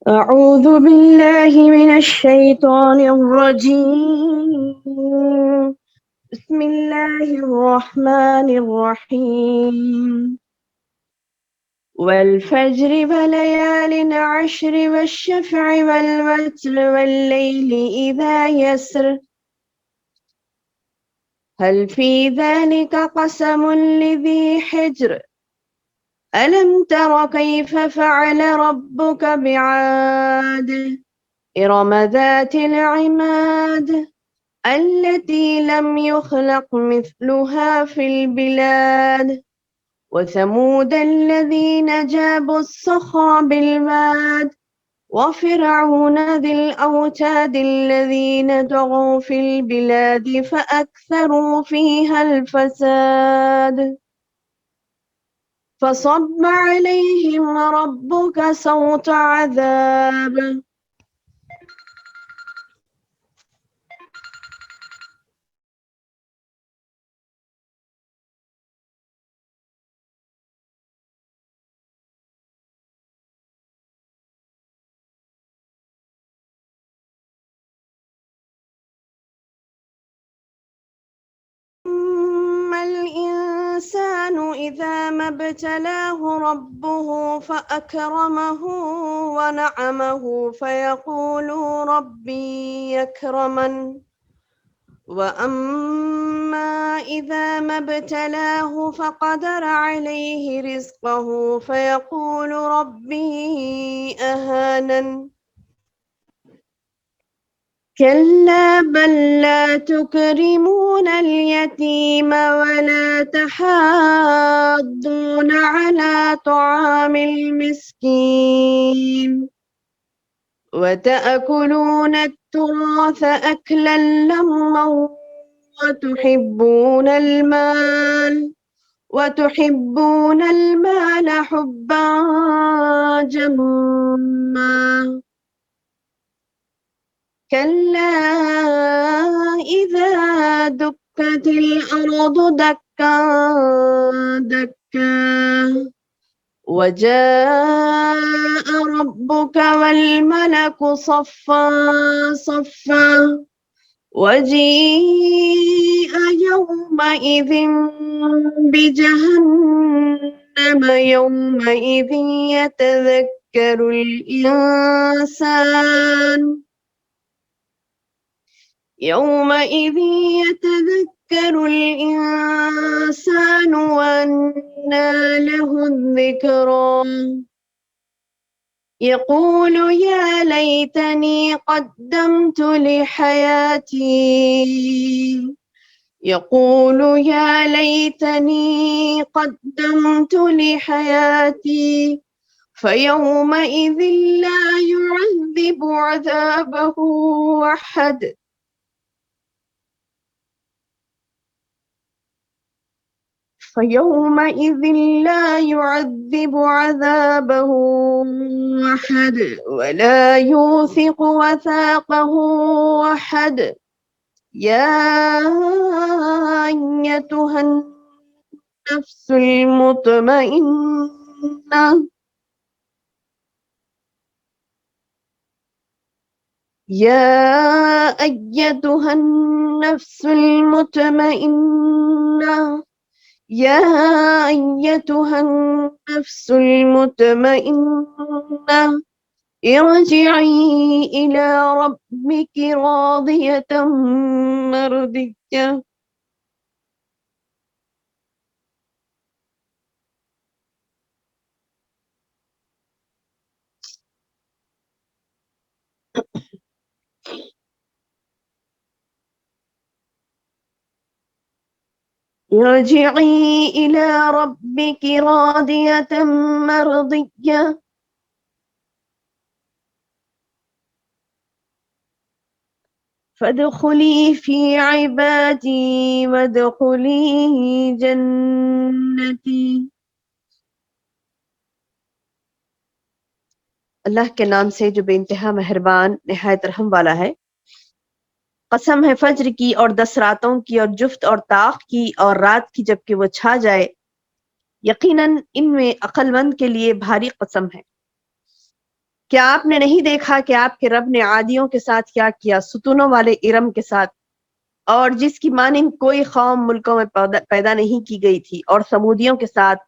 أعوذ بالله من الشيطان الرجيم بسم الله الرحمن الرحيم والفجر وليال عشر والشفع والوتر والليل إذا يسر هل في ذلك قسم لذي حجر ألم تر كيف فعل ربك بعاد إرم ذات العماد التي لم يخلق مثلها في البلاد وثمود الذين جابوا الصخر بالواد وفرعون ذي الأوتاد الذين طغوا في البلاد فأكثروا فيها الفساد فصب عليهم ربك صوت عذاب أما الإنسان إذا ما ابتلاه ربه فأكرمه ونعمه فيقول ربي يكرمن وأما إذا ما ابتلاه فقدر عليه رزقه فيقول ربي أهانن كلا بل لا تكرمون اليتيم ولا تحاضون على طعام المسكين وتأكلون التراث أكلا لما وتحبون المال حبا جما كلا إذا دكت الأرض دكا دكا وجاء ربك والملك صفا صفا وجيء يومئذ بجهنم يومئذ يتذكر الإنسان وأنى له الذكرى يقول يا ليتني قدمت لحياتي فيومئذ لا يعذب عذابه أحد ولا يوثق وثاقه أحد يا أيتها النفس المطمئنة ارجعي إلى ربك راضية مرضية فادخلی فی عبادی وادخلی جنتی۔ اللہ کے نام سے جو بے انتہا مہربان نہایت رحم والا ہے۔ قسم ہے فجر کی اور 10 راتوں کی اور جفت اور طاق کی اور رات کی جب کہ وہ چھا جائے، یقیناً ان میں عقل مند کے لیے بھاری قسم ہے۔ کیا آپ نے نہیں دیکھا کہ آپ کے رب نے عادیوں کے ساتھ کیا کیا، ستونوں والے ارم کے ساتھ، اور جس کی مانند کوئی قوم ملکوں میں پیدا نہیں کی گئی تھی، اور سمودیوں کے ساتھ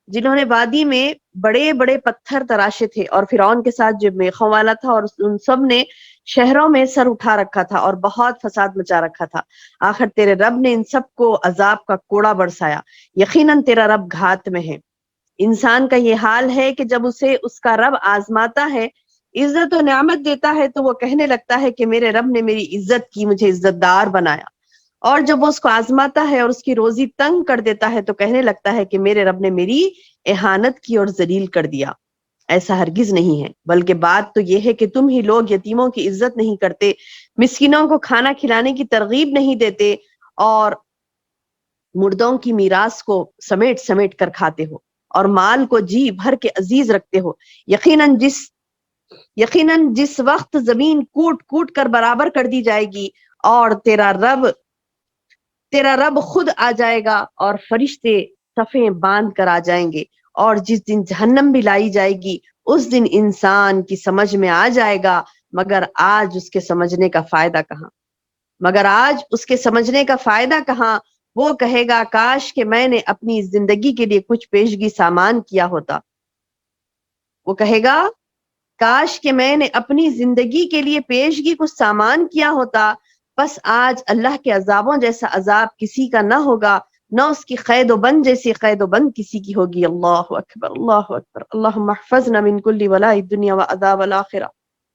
جنہوں نے وادی میں بڑے بڑے پتھر تراشے تھے، اور فرعون کے ساتھ جو میخوں والا تھا، اور ان سب نے شہروں میں سر اٹھا رکھا تھا اور بہت فساد مچا رکھا تھا۔ آخر تیرے رب نے ان سب کو عذاب کا کوڑا برسایا، یقیناً تیرا رب گھات میں ہے۔ انسان کا یہ حال ہے کہ جب اسے اس کا رب آزماتا ہے، عزت و نعمت دیتا ہے، تو وہ کہنے لگتا ہے کہ میرے رب نے میری عزت کی، مجھے عزت دار بنایا، اور جب وہ اس کو آزماتا ہے اور اس کی روزی تنگ کر دیتا ہے تو کہنے لگتا ہے کہ میرے رب نے میری اہانت کی اور ذلیل کر دیا۔ ایسا ہرگز نہیں ہے، بلکہ بات تو یہ ہے کہ تم ہی لوگ یتیموں کی عزت نہیں کرتے، مسکینوں کو کھانا کھلانے کی ترغیب نہیں دیتے، اور مردوں کی میراث کو سمیٹ سمیٹ کر کھاتے ہو، اور مال کو جی بھر کے عزیز رکھتے ہو۔ یقیناً جس وقت زمین کوٹ کوٹ کر برابر کر دی جائے گی، اور تیرا رب خود آ جائے گا، اور فرشتے صفیں باندھ کر آ جائیں گے، اور جس دن جہنم بھی لائی جائے گی، اس دن انسان کی سمجھ میں آ جائے گا، مگر آج اس کے سمجھنے کا فائدہ کہاں؟ وہ کہے گا کاش کہ میں نے اپنی زندگی کے لیے کچھ پیشگی سامان کیا ہوتا۔ وہ کہے گا کاش کہ میں نے اپنی زندگی کے لیے پیشگی کچھ سامان کیا ہوتا، بس آج اللہ کے عذابوں جیسا عذاب کسی کا نہ ہوگا، نہ اس کی قید و بند جیسی قید و بند کسی کی ہوگی۔ اللہ اکبر، اللہ اکبر، اللہم احفظنا من کل ولاء الدنیا وعذاب الآخرہ،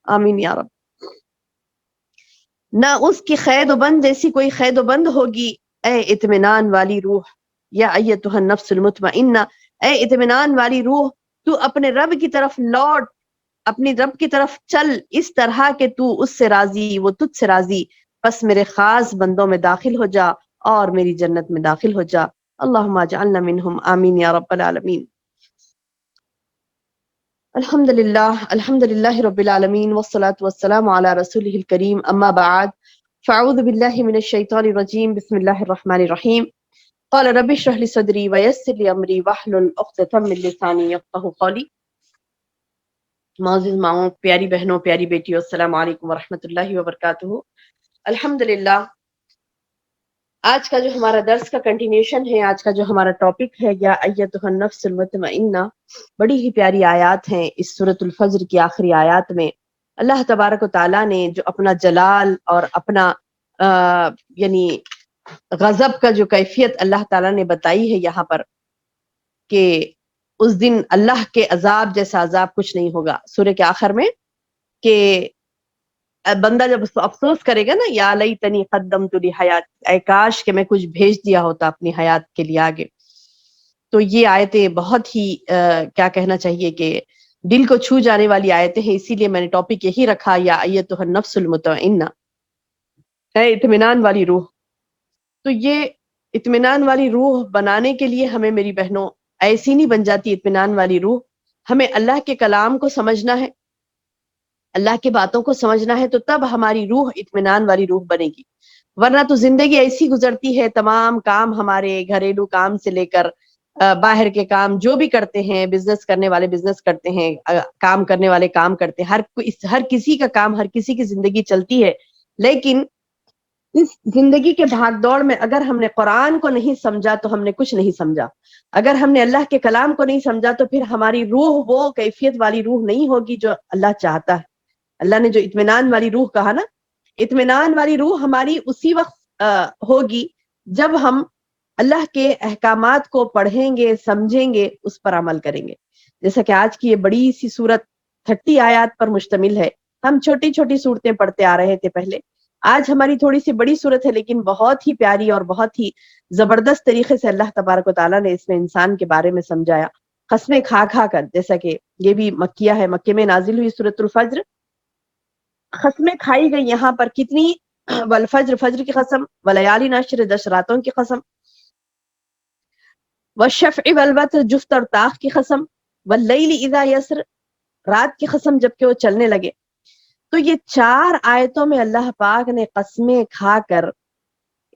آمین یا رب۔ نہ اس کی قید و بند جیسی کوئی قید و بند ہوگی۔ اے اطمینان والی روح، یا ایتھا النفس المطمئنہ، اے اطمینان والی روح، تو اپنے رب کی طرف لوٹ، اپنی رب کی طرف چل، اس طرح کہ تو اس سے راضی، وہ تجھ سے راضی، بس میرے خاص بندوں میں داخل ہو جا اور میری جنت میں داخل ہو جا۔ اللہم اجعلنا منہم، آمین یا رب العالمین۔ الحمدللہ رب العالمین، والصلاة والسلام علی رسولہ الکریم، اما بعد، فاعوذ باللہ من الشیطان الرجیم، بسم اللہ الرحمن الرحیم۔ قال رب اشرح لي صدری ویسر لي امری واحلل عقدۃ من لسانی یفقہوا قولی۔ معزز ماؤں، پیاری بہنوں، پیاری بیٹیوں، السلام علیکم ورحمۃ اللہ وبرکاتہ۔ الحمدللہ، آج کا جو ہمارا درس کا کنٹینیوشن ہے، آج کا جو ہمارا ٹاپک ہے، یا ایتھا النفس المطمئنہ، بڑی ہی پیاری آیات ہیں اس سورۃ الفجر کی آخری آیات میں۔ اللہ تبارک و تعالیٰ نے جو اپنا جلال اور اپنا یعنی غضب کا جو کیفیت اللہ تعالیٰ نے بتائی ہے یہاں پر، کہ اس دن اللہ کے عذاب جیسا عذاب کچھ نہیں ہوگا، سورہ کے آخر میں، کہ بندہ جب افسوس کرے گا نا، یا لیتنی قدمت لحیات، اے کاش کہ میں کچھ بھیج دیا ہوتا اپنی حیات کے لیے آگے۔ تو یہ آیتیں بہت ہی کیا کہنا چاہیے کہ دل کو چھو جانے والی آیتیں ہیں، اسی لیے میں نے ٹاپک یہی رکھا، یا ایتھا النفس المطمئنہ، اے اطمینان والی روح۔ تو یہ اطمینان والی روح بنانے کے لیے ہمیں، میری بہنوں، ایسی نہیں بن جاتی اطمینان والی روح، ہمیں اللہ کے کلام کو سمجھنا ہے، اللہ کی باتوں کو سمجھنا ہے، تو تب ہماری روح اطمینان والی روح بنے گی۔ ورنہ تو زندگی ایسی گزرتی ہے، تمام کام ہمارے گھریلو کام سے لے کر باہر کے کام جو بھی کرتے ہیں، بزنس کرنے والے بزنس کرتے ہیں، کام کرنے والے کام کرتے ہیں، ہر کسی کا کام، ہر کسی کی زندگی چلتی ہے، لیکن اس زندگی کے بھاگ دوڑ میں اگر ہم نے قرآن کو نہیں سمجھا تو ہم نے کچھ نہیں سمجھا۔ اگر ہم نے اللہ کے کلام کو نہیں سمجھا تو پھر ہماری روح وہ کیفیت والی روح نہیں ہوگی جو اللہ چاہتا ہے۔ اللہ نے جو اطمینان والی روح کہا نا، اطمینان والی روح ہماری اسی وقت ہوگی جب ہم اللہ کے احکامات کو پڑھیں گے، سمجھیں گے، اس پر عمل کریں گے۔ جیسا کہ آج کی یہ بڑی سی سورت 30 آیات پر مشتمل ہے۔ ہم چھوٹی چھوٹی صورتیں پڑھتے آ رہے تھے پہلے، آج ہماری تھوڑی سی بڑی صورت ہے، لیکن بہت ہی پیاری اور بہت ہی زبردست طریقے سے اللہ تبارک و تعالیٰ نے اس میں انسان کے بارے میں سمجھایا، قسمیں کھا کھا کر، جیسا کہ یہ بھی مکیہ ہے، مکے میں نازل ہوئی سورۃ الفجر۔ قسمیں کھائی گئی یہاں پر کتنی، والفجر، فجر کی قسم، ولیال عشر، 10 راتوں کی قسم، والشفع والوتر، جفت اور طاق کی قسم، واللیل اذا یسر، رات کی قسم جبکہ وہ چلنے لگے۔ تو یہ 4 آیتوں میں اللہ پاک نے قسمیں کھا کر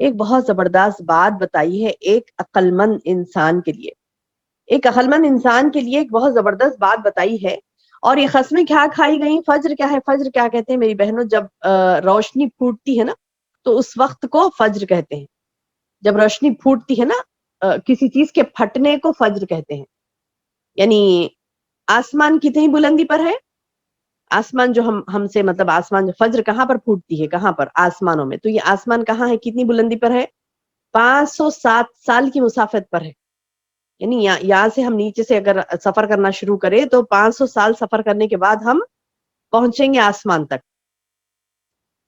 ایک بہت زبردست بات بتائی ہے ایک عقل مند انسان کے لیے۔ ایک عقل مند انسان کے لیے ایک بہت زبردست بات بتائی ہے. اور یہ قسمیں کیا کھائی گئی؟ فجر کیا ہے؟ فجر کیا کہتے ہیں میری بہنوں؟ جب روشنی پھوٹتی ہے نا تو اس وقت کو فجر کہتے ہیں. جب روشنی پھوٹتی ہے نا کسی چیز کے پھٹنے کو فجر کہتے ہیں. یعنی آسمان کتنی بلندی پر ہے؟ آسمان جو ہم سے مطلب آسمان جو فجر کہاں پر پھوٹتی ہے؟ کہاں پر؟ آسمانوں میں. تو یہ آسمان کہاں ہے؟ کتنی بلندی پر ہے؟ 507 سال کی مسافت پر ہے. یعنی یہاں سے ہم نیچے سے اگر سفر کرنا شروع کریں تو 500 سال سفر کرنے کے بعد ہم پہنچیں گے آسمان تک.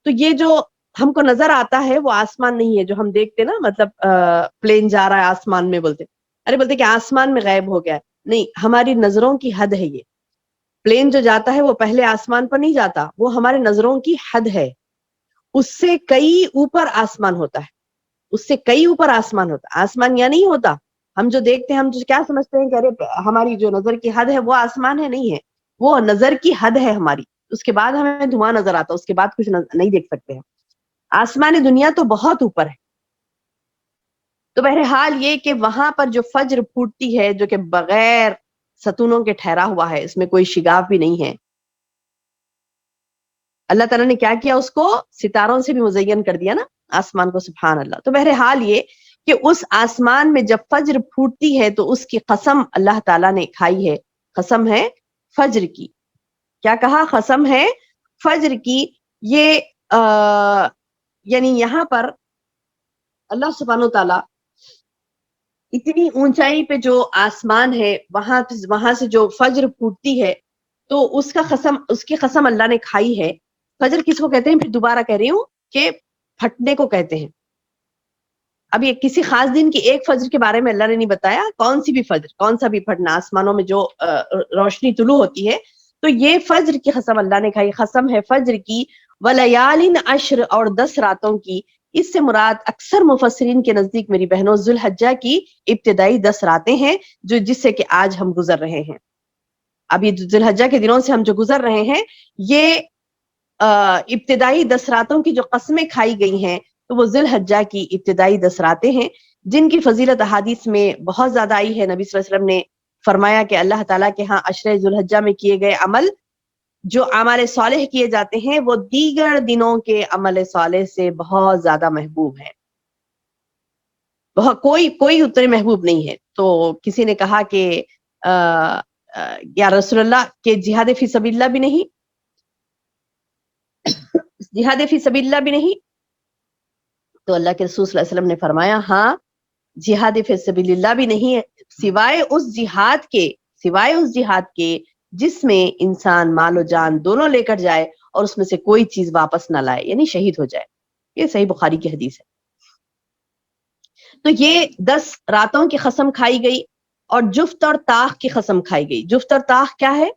تو یہ جو ہم کو نظر آتا ہے وہ آسمان نہیں ہے جو ہم دیکھتے نا، مطلب پلین جا رہا ہے آسمان میں، بولتے کہ آسمان میں غائب ہو گیا ہے. نہیں، ہماری نظروں کی حد ہے یہ. پلین جو جاتا ہے وہ پہلے آسمان پر نہیں جاتا، وہ ہمارے نظروں کی حد ہے. اس سے کئی اوپر آسمان ہوتا ہے، اس سے کئی اوپر آسمان ہوتا ہے. آسمان یا نہیں ہوتا. ہم جو دیکھتے ہیں ہم جو کیا سمجھتے ہیں کہ ارے ہماری جو نظر کی حد ہے وہ آسمان ہے. نہیں ہے، وہ نظر کی حد ہے ہماری. اس کے بعد ہمیں دھواں نظر آتا، اس کے بعد کچھ نہیں دیکھ سکتے ہیں. آسمان دنیا تو بہت اوپر ہے. تو بہرحال یہ کہ وہاں پر جو فجر پھوٹتی ہے جو کہ بغیر ستونوں کے ٹھہرا ہوا ہے، اس میں کوئی شگاف بھی نہیں ہے. اللہ تعالیٰ نے کیا کیا؟ اس کو ستاروں سے بھی مزین کر دیا نا آسمان کو. سبحان اللہ. تو بہرحال یہ کہ اس آسمان میں جب فجر پھوٹتی ہے تو اس کی قسم اللہ تعالیٰ نے کھائی ہے. قسم ہے فجر کی. کیا کہا؟ قسم ہے فجر کی. یہ یعنی یہاں پر اللہ سبحانہ و تعالیٰ اتنی اونچائی پہ جو آسمان ہے وہاں سے جو فجر پھوٹتی ہے تو اس کی قسم اللہ نے کھائی ہے. فجر کس کو کہتے ہیں؟ پھر دوبارہ کہہ رہی ہوں کہ پھٹنے کو کہتے ہیں. اب یہ کسی خاص دن کی ایک فجر کے بارے میں اللہ نے نہیں بتایا. کون سی بھی فجر، کون سا بھی پھٹنا، آسمانوں میں جو روشنی طلوع ہوتی ہے تو یہ فجر کی قسم اللہ نے کھائی. قسم ہے فجر کی. وَلَيَالٍ عَشْرٍ، اور 10 راتوں کی. اس سے مراد اکثر مفسرین کے نزدیک میری بہنوں ذو الحجہ کی ابتدائی 10 راتیں ہیں جس سے کہ آج ہم گزر رہے ہیں. اب یہ ذو الحجہ کے دنوں سے ہم جو گزر رہے ہیں یہ ابتدائی 10 راتوں کی جو قسمیں کھائی گئی ہیں تو وہ ذو الحجہ کی ابتدائی 10 راتیں ہیں جن کی فضیلت احادیث میں بہت زیادہ آئی ہے. نبی صلی اللہ علیہ وسلم نے فرمایا کہ اللہ تعالیٰ کے ہاں عشرہ ذو الحجہ میں کیے گئے عمل، جو عمل صالح کیے جاتے ہیں وہ دیگر دنوں کے عمل صالح سے بہت زیادہ محبوب ہے. کوئی اتنے محبوب نہیں ہے. تو کسی نے کہا کہ یا رسول اللہ کہ جہاد فی سبیل اللہ بھی نہیں، جہاد فی سبیل اللہ بھی نہیں. تو اللہ کے رسول صلی اللہ علیہ وسلم نے فرمایا ہاں جہاد فی سبیل اللہ بھی نہیں ہے سوائے اس جہاد کے جس میں انسان مال و جان دونوں لے کر جائے اور اس میں سے کوئی چیز واپس نہ لائے، یعنی شہید ہو جائے. یہ صحیح بخاری کی حدیث ہے. تو یہ 10 راتوں کی قسم کھائی گئی اور جفت اور طاق کی قسم کھائی گئی. جفت اور طاق کیا ہے؟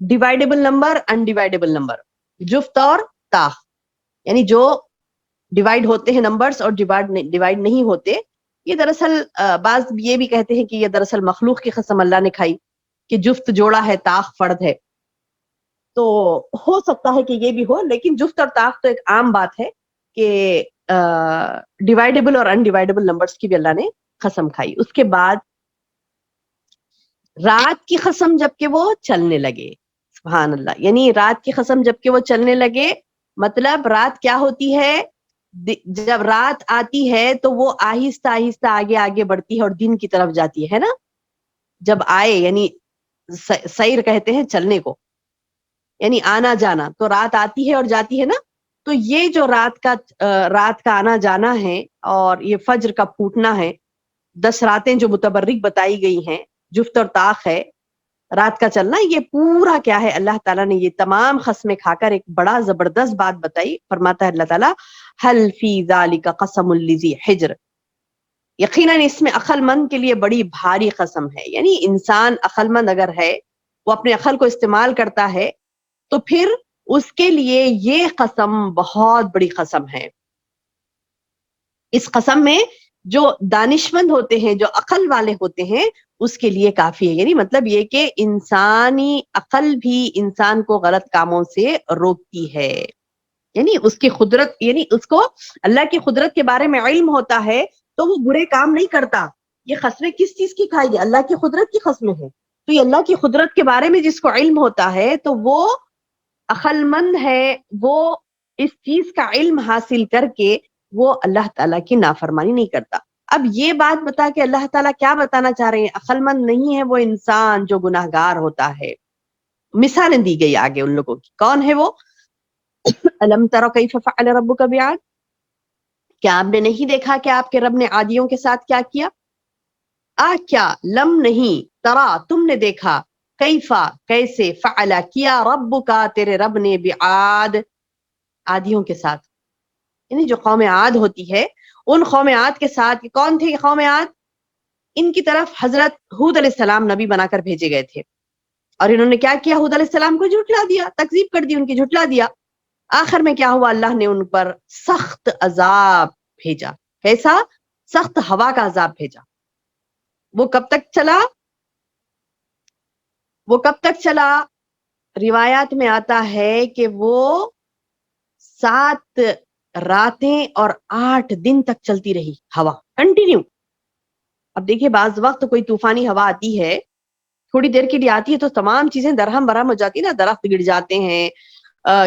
ڈیوائڈیبل نمبر، انڈیوائڈیبل نمبر. جفت اور طاق یعنی جو ڈیوائڈ ہوتے ہیں نمبرز اور ڈیوائڈ نہیں ہوتے. یہ دراصل بعض یہ بھی کہتے ہیں کہ یہ دراصل مخلوق کی قسم اللہ نے کھائی کہ جفت جوڑا ہے، طاق فرد ہے. تو ہو سکتا ہے کہ یہ بھی ہو، لیکن جفت اور طاق تو ایک عام بات ہے کہ ڈیوائڈیبل اور انڈیوائڈیبل نمبرز کی بھی اللہ نے قسم کھائی. اس کے بعد رات کی قسم جبکہ وہ چلنے لگے. سبحان اللہ. یعنی رات کی قسم جبکہ وہ چلنے لگے، مطلب رات کیا ہوتی ہے؟ جب رات آتی ہے تو وہ آہستہ آہستہ آگے آگے بڑھتی ہے اور دن کی طرف جاتی ہے نا. جب آئے یعنی سیر کہتے ہیں چلنے کو، یعنی آنا جانا. تو رات آتی ہے اور جاتی ہے نا. تو یہ جو رات کا آنا جانا ہے اور یہ فجر کا پھوٹنا ہے، 10 راتیں جو متبرک بتائی گئی ہیں، جفت اور طاق ہے، رات کا چلنا، یہ پورا کیا ہے؟ اللہ تعالیٰ نے یہ تمام قسمیں کھا کر ایک بڑا زبردست بات بتائی. فرماتا ہے اللہ تعالیٰ حل فی ذالک قسم لذی حجر، یقیناً اس میں عقل مند کے لیے بڑی بھاری قسم ہے. یعنی انسان عقل مند اگر ہے، وہ اپنے عقل کو استعمال کرتا ہے تو پھر اس کے لیے یہ قسم بہت بڑی قسم ہے. اس قسم میں جو دانشمند ہوتے ہیں، جو عقل والے ہوتے ہیں، اس کے لیے کافی ہے. یعنی مطلب یہ کہ انسانی عقل بھی انسان کو غلط کاموں سے روکتی ہے. یعنی اس کی قدرت، یعنی اس کو اللہ کی قدرت کے بارے میں علم ہوتا ہے تو وہ برے کام نہیں کرتا. یہ قسمیں کس چیز کی کھائی گئی؟ اللہ کی قدرت کی قسمیں ہیں. تو یہ اللہ کی قدرت کے بارے میں جس کو علم ہوتا ہے تو وہ عقل مند ہے، وہ اس چیز کا علم حاصل کر کے وہ اللہ تعالیٰ کی نافرمانی نہیں کرتا. اب یہ بات بتا کہ اللہ تعالیٰ کیا بتانا چاہ رہے ہیں؟ عقل مند نہیں ہے وہ انسان جو گناہگار ہوتا ہے. مثالیں دی گئی آگے ان لوگوں کی. کون ہے وہ؟ الم تر کیف فعل ربک بعاد، کیا آپ نے نہیں دیکھا کہ آپ کے رب نے عادیوں کے ساتھ کیا کیا؟ کیا لم نہیں، ترا تم نے دیکھا، کیفا کیسے، فعل کیا، ربک تیرے رب نے، بعاد عادیوں کے ساتھ. یعنی جو قوم عاد ہوتی ہے ان قوم عاد کے ساتھ. کون تھے یہ قوم عاد؟ ان کی طرف حضرت ہود علیہ السلام نبی بنا کر بھیجے گئے تھے، اور انہوں نے کیا کیا؟ ہود علیہ السلام کو جھٹلا دیا، تکذیب کر دی ان کی، جھٹلا دیا. آخر میں کیا ہوا؟ اللہ نے ان پر سخت عذاب بھیجا. کیسا؟ سخت ہوا کا عذاب بھیجا. وہ کب تک چلا؟ وہ کب تک چلا؟ روایات میں آتا ہے کہ وہ 7 راتیں اور 8 دن تک چلتی رہی ہوا، کنٹینیو. اب دیکھیے بعض وقت کوئی طوفانی ہوا آتی ہے، تھوڑی دیر کے لیے آتی ہے تو تمام چیزیں درہم برہم ہو جاتی ہے نا، درخت گر جاتے ہیں،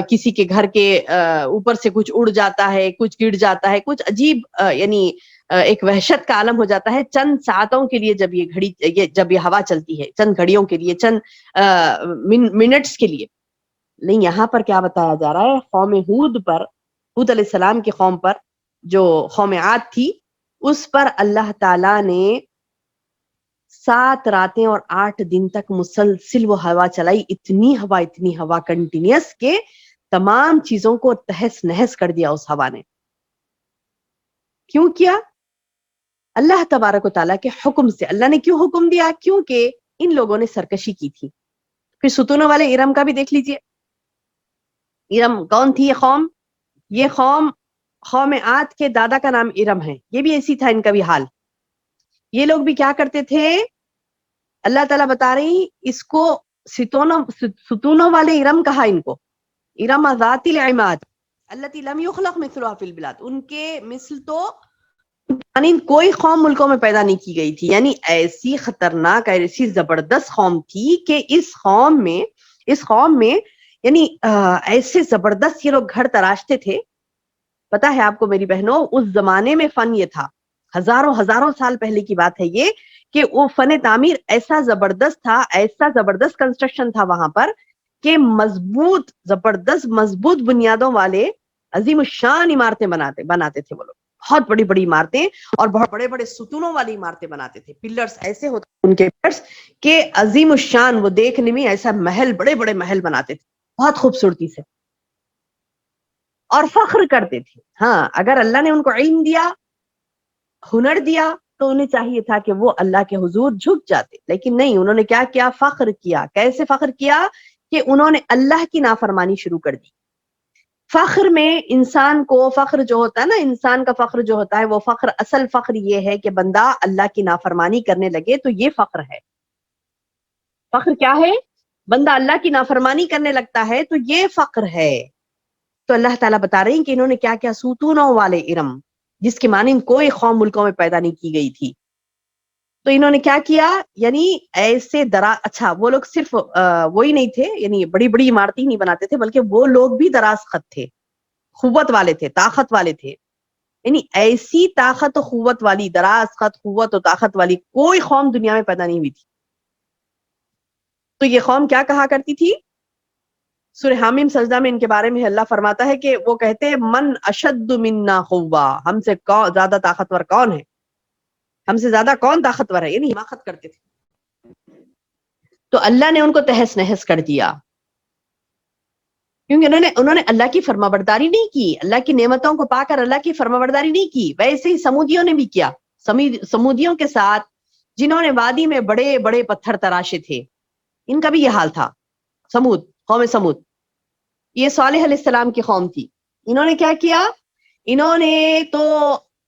کسی کے گھر کے اوپر سے کچھ اڑ جاتا ہے، کچھ گر جاتا ہے، کچھ عجیب یعنی ایک وحشت کا عالم ہو جاتا ہے چند ساعتوں کے لیے جب جب یہ ہوا چلتی ہے، چند گھڑیوں کے لیے، چند منٹس کے لیے. نہیں، یہاں پر کیا بتایا جا رہا ہے؟ قوم ہود پر، ہود علیہ السلام کی قوم پر، جو قوم عاد تھی، اس پر اللہ تعالی نے 7 راتیں اور 8 دن تک مسلسل وہ ہوا چلائی. اتنی ہوا کنٹینیوس کہ تمام چیزوں کو تہس نہس کر دیا اس ہوا نے. کیوں کیا؟ اللہ تبارک و تعالیٰ کے حکم سے. اللہ نے کیوں حکم دیا؟ کیونکہ ان لوگوں نے سرکشی کی تھی. پھر ستونوں والے ارم کا بھی دیکھ لیجئے. ارم کون تھی یہ قوم؟ یہ قوم عاد کے دادا کا نام ارم ہے. یہ بھی ایسی تھا ان کا بھی حال. یہ لوگ بھی کیا کرتے تھے؟ اللہ تعالیٰ بتا رہی اس کو ستونوں والے ارم کہا ان کو. ارم ذات العماد التي لم يخلق مثلها في البلاد. ان کے مثل تو یعنی کوئی قوم ملکوں میں پیدا نہیں کی گئی تھی. یعنی ایسی خطرناک، ایسی زبردست قوم تھی کہ اس قوم میں یعنی ایسے زبردست یہ لوگ گھر تراشتے تھے. پتا ہے آپ کو میری بہنوں، اس زمانے میں فن یہ تھا، ہزاروں سال پہلے کی بات ہے یہ، کہ وہ فن تعمیر ایسا زبردست تھا، ایسا زبردست کنسٹرکشن تھا وہاں پر کہ مضبوط بنیادوں والے عظیم الشان عمارتیں بناتے تھے وہ لوگ. بہت بڑی بڑی عمارتیں اور بہت بڑے بڑے ستونوں والی عمارتیں بناتے تھے. پلرز ایسے ہوتے ان کے پلرز کہ عظیم الشان، وہ دیکھنے میں ایسا محل، بڑے بڑے محل بناتے تھے بہت خوبصورتی سے، اور فخر کرتے تھے. ہاں، اگر اللہ نے ان کو علم دیا، ہنر دیا، تو انہیں چاہیے تھا کہ وہ اللہ کے حضور جھک جاتے، لیکن نہیں. انہوں نے کیا کیا؟ فخر کیا. کیسے فخر کیا؟ کہ انہوں نے اللہ کی نافرمانی شروع کر دی. فخر میں انسان کو، فخر جو ہوتا ہے نا، انسان کا فخر جو ہوتا ہے، وہ فخر، اصل فخر یہ ہے کہ بندہ اللہ کی نافرمانی کرنے لگے تو یہ فخر ہے. فخر کیا ہے؟ بندہ اللہ کی نافرمانی کرنے لگتا ہے تو یہ فخر ہے. تو اللہ تعالیٰ بتا رہے ہیں کہ انہوں نے کیا کیا؟ ستونوں والے ارم، جس کی مانند کوئی قوم ملکوں میں پیدا نہیں کی گئی تھی. تو انہوں نے کیا کیا؟ یعنی ایسے اچھا وہ لوگ صرف وہی نہیں تھے، یعنی بڑی بڑی عمارتیں نہیں بناتے تھے، بلکہ وہ لوگ بھی دراز خط تھے، قوت والے تھے، طاقت والے تھے. یعنی ایسی طاقت و قوت والی، دراز خط، قوت و طاقت والی کوئی قوم دنیا میں پیدا نہیں ہوئی تھی. تو یہ قوم کیا کہا کرتی تھی؟ سورہ حامیم سجدہ میں ان کے بارے میں اللہ فرماتا ہے کہ وہ کہتے ہیں من اشد منا قوہ، ہم سے زیادہ طاقتور کون ہے، ہم سے زیادہ کون طاقتور ہے. یعنی حماقت کرتے تھے. تو اللہ نے ان کو تہس نہس کر دیا، کیونکہ انہوں نے اللہ کی فرمانبرداری نہیں کی، اللہ کی نعمتوں کو پا کر اللہ کی فرمانبرداری نہیں کی. ویسے ہی سمودیوں نے بھی کیا. سمودیوں کے ساتھ جنہوں نے وادی میں بڑے بڑے پتھر تراشے تھے، ان کا بھی یہ حال تھا. قوم سمود، یہ صالح علیہ السلام کی قوم تھی. انہوں نے کیا کیا؟ انہوں نے تو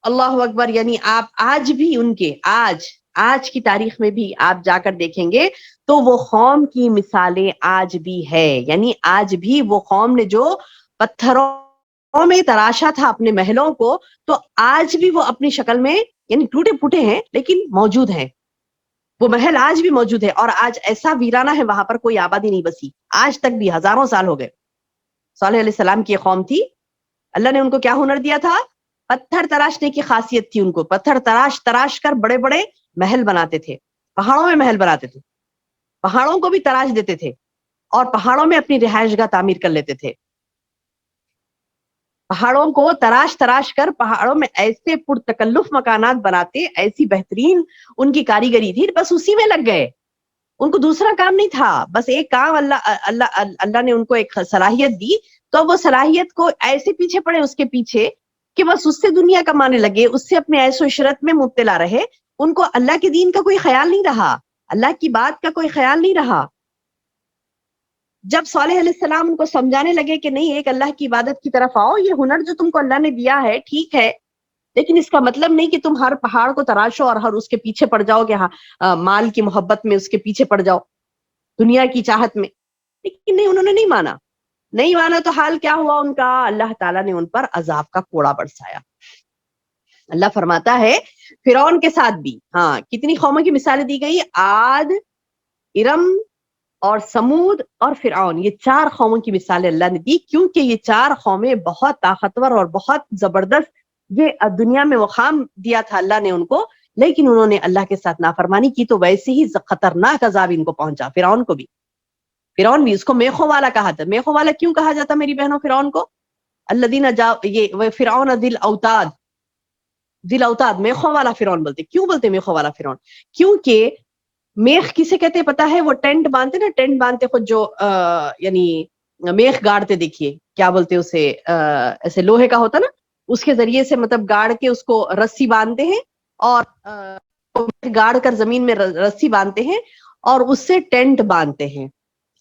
اللہ اکبر، یعنی آپ آج بھی ان کے آج کی تاریخ میں بھی آپ جا کر دیکھیں گے تو وہ قوم کی مثالیں آج بھی ہے. یعنی آج بھی وہ قوم نے جو پتھروں میں تراشا تھا اپنے محلوں کو، تو آج بھی وہ اپنی شکل میں یعنی ٹوٹے پھوٹے ہیں لیکن موجود ہیں. وہ محل آج بھی موجود ہے اور آج ایسا ویرانہ ہے وہاں پر کوئی آبادی نہیں بسی آج تک بھی, ہزاروں سال ہو گئے. صالح علیہ السلام کی قوم تھی, اللہ نے ان کو کیا ہنر دیا تھا؟ پتھر تراشنے کی خاصیت تھی ان کو. پتھر تراش تراش کر بڑے بڑے محل بناتے تھے, پہاڑوں میں محل بناتے تھے, پہاڑوں کو بھی تراش دیتے تھے اور پہاڑوں میں اپنی رہائش گاہ تعمیر کر لیتے تھے. پہاڑوں کو تراش تراش کر پہاڑوں میں ایسے پرتکلف مکانات بناتے, ایسی بہترین ان کی کاریگری تھی, بس اسی میں لگ گئے. ان کو دوسرا کام نہیں تھا, بس ایک کام اللہ نے ان کو ایک صلاحیت دی, تو وہ صلاحیت کو ایسے پیچھے پڑے اس کے پیچھے کہ بس اس سے دنیا کمانے لگے, اس سے اپنے عیش و عشرت میں مبتلا رہے. ان کو اللہ کے دین کا کوئی خیال نہیں رہا, اللہ کی بات کا کوئی خیال نہیں رہا. جب صالح علیہ السلام ان کو سمجھانے لگے کہ نہیں, ایک اللہ کی عبادت کی طرف آؤ, یہ ہنر جو تم کو اللہ نے دیا ہے ٹھیک ہے, لیکن اس کا مطلب نہیں کہ تم ہر پہاڑ کو تراشو اور ہر اس کے پیچھے پڑ جاؤ, کہ مال کی محبت میں اس کے پیچھے پڑ جاؤ, دنیا کی چاہت میں. لیکن نہیں, انہوں نے نہیں مانا تو حال کیا ہوا ان کا؟ اللہ تعالیٰ نے ان پر عذاب کا کوڑا برسایا. اللہ فرماتا ہے فرعون کے ساتھ بھی, ہاں, کتنی قوموں کی مثالیں دی گئی, عاد, ارم اور سمود اور فرعون, یہ 4 قوموں کی مثالیں اللہ نے دی, کیونکہ یہ 4 قومیں بہت طاقتور اور بہت زبردست, یہ دنیا میں مقام دیا تھا اللہ نے ان کو, لیکن انہوں نے اللہ کے ساتھ نافرمانی کی تو ویسے ہی خطرناک عذاب ان کو پہنچا. فرعون کو بھی, فرعون بھی, اس کو میخوں والا کہا تھا. میخوں والا کیوں کہا جاتا میری بہنوں فرعون کو؟ الذین یہ فرعون ذل اوتاد, ذل اوتاد, میخوں والا فرعون بولتے. کیوں بولتے میخوں والا فرعون؟ کیونکہ میخ کسے کہتے پتا ہے؟ وہ ٹینٹ باندھتے نا, ٹینٹ باندھتے خود جو یعنی میخ گاڑتے, دیکھیے کیا بولتے اسے, ایسے لوہے کا ہوتا نا, اس کے ذریعے سے مطلب گاڑ کے اس کو رسی باندھتے ہیں اور گاڑ کر زمین میں رسی باندھتے ہیں اور اس سے ٹینٹ باندھتے ہیں,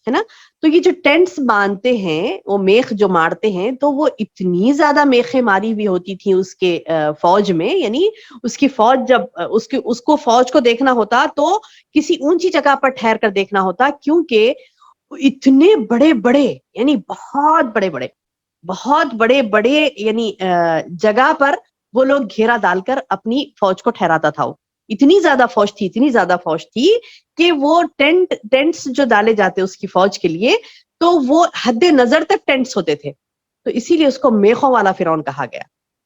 ہے نا. تو یہ جو ٹینٹس باندھتے ہیں, وہ میخ جو مارتے ہیں, تو وہ اتنی زیادہ میخیں ماری بھی ہوتی تھی اس کے فوج میں, یعنی اس کی فوج جب اس کو فوج کو دیکھنا ہوتا تو کسی اونچی جگہ پر ٹھہر کر دیکھنا ہوتا, کیونکہ اتنے بڑے بڑے, یعنی بہت بڑے یعنی جگہ پر وہ لوگ گھیرا ڈال کر اپنی فوج کو ٹھہراتا تھا. اتنی زیادہ فوج تھی کہ وہ ٹینٹس جو ڈالے جاتے اس کی فوج کے لیے, تو وہ حد نظر تک ٹینٹس ہوتے تھے. تو اسی لیے اس کو میخوں والا فرعون کہا گیا,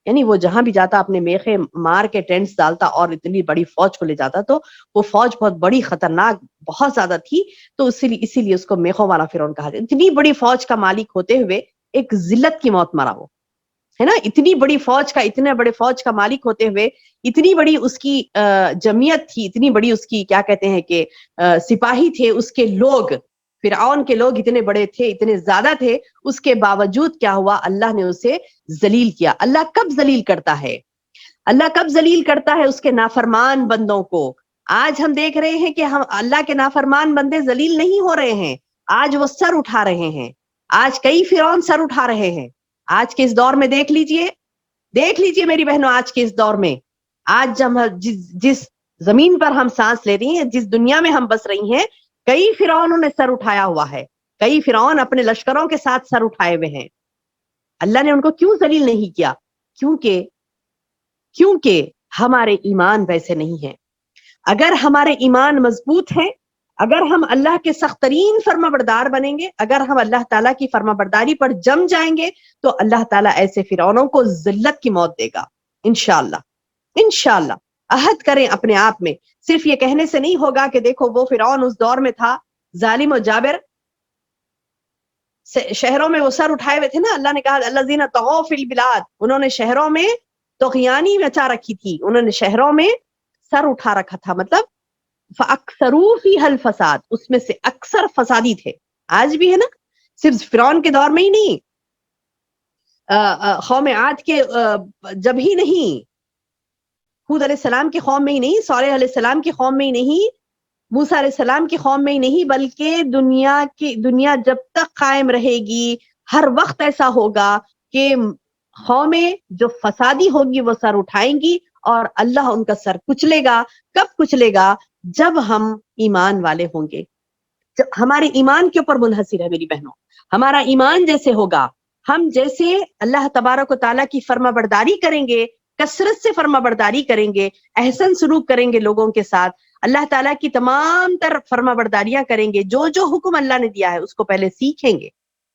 یعنی وہ جہاں بھی جاتا اپنے میخے مار کے ٹینٹس ڈالتا اور اتنی بڑی فوج کو لے جاتا, تو وہ فوج بہت بڑی, خطرناک بہت زیادہ تھی, تو اسی لیے اس کو میخوں والا فرعون کہا جاتا. اتنی بڑی فوج کا مالک ہوتے ہوئے ایک ذلت کی موت مرا وہ, ہے نا. اتنی بڑی فوج کا, اتنے بڑے فوج کا مالک ہوتے ہوئے, اتنی بڑی اس کی جمعیت تھی, اتنی بڑی اس کی کیا کہتے ہیں کہ سپاہی تھے اس کے لوگ, فرعون کے لوگ اتنے بڑے تھے, اتنے زیادہ تھے, اس کے باوجود کیا ہوا؟ اللہ نے اسے ذلیل کیا. اللہ کب ذلیل کرتا ہے؟ اللہ کب ذلیل کرتا ہے اس کے نافرمان بندوں کو؟ آج ہم دیکھ رہے ہیں کہ ہم اللہ کے نافرمان بندے ذلیل نہیں ہو رہے ہیں, آج وہ سر اٹھا رہے ہیں. آج کئی فرعون سر اٹھا رہے ہیں. آج کے اس دور میں دیکھ لیجئے میری بہنوں, آج کے اس دور میں, آج جب جس زمین پر ہم سانس لے رہی ہیں, جس دنیا میں ہم بس رہی ہیں, کئی فرعونوں نے سر اٹھایا ہوا ہے. کئی فرعون اپنے لشکروں کے ساتھ سر اٹھائے ہوئے ہیں. اللہ نے ان کو کیوں ذلیل نہیں کیا؟ کیونکہ ہمارے ایمان ویسے نہیں ہیں. اگر ہمارے ایمان مضبوط ہیں, اگر ہم اللہ کے سخت ترین فرما بردار بنیں گے, اگر ہم اللہ تعالیٰ کی فرما برداری پر جم جائیں گے, تو اللہ تعالیٰ ایسے فرعونوں کو ذلت کی موت دے گا انشاءاللہ. عہد کریں اپنے آپ میں, صرف یہ کہنے سے نہیں ہوگا کہ دیکھو وہ فرعون اس دور میں تھا ظالم و جابر, شہروں میں وہ سر اٹھائے ہوئے تھے نا. اللہ نے کہا الذین طغوا فی البلاد, انہوں نے شہروں میں طغیانی مچا رکھی تھی, انہوں نے شہروں میں سر اٹھا رکھا تھا, مطلب فاکثروا فیہا الفساد, اس میں سے اکثر فسادی تھے. آج بھی ہے نا, صرف فرعون کے دور میں ہی نہیں, قوم عاد کے جب ہی نہیں, ہود علیہ السلام کی قوم میں ہی نہیں, صالح علیہ السلام کی قوم میں ہی نہیں, موسیٰ علیہ السلام کی قوم میں ہی نہیں, بلکہ دنیا جب تک قائم رہے گی, ہر وقت ایسا ہوگا کہ قومیں جو فسادی ہوگی وہ سر اٹھائیں گی اور اللہ ان کا سر کچلے گا. کب کچلے گا؟ جب ہم ایمان والے ہوں گے, جب ہمارے ایمان کے اوپر منحصر ہے میری بہنوں. ہمارا ایمان جیسے ہوگا, ہم جیسے اللہ تبارک و تعالیٰ کی فرما برداری کریں گے, کثرت سے فرما برداری کریں گے، احسن سلوک کریں گے لوگوں کے ساتھ، اللہ تعالیٰ کی تمام تر فرما برداریاں کریں گے، جو جو حکم اللہ نے دیا ہے اس کو پہلے سیکھیں گے.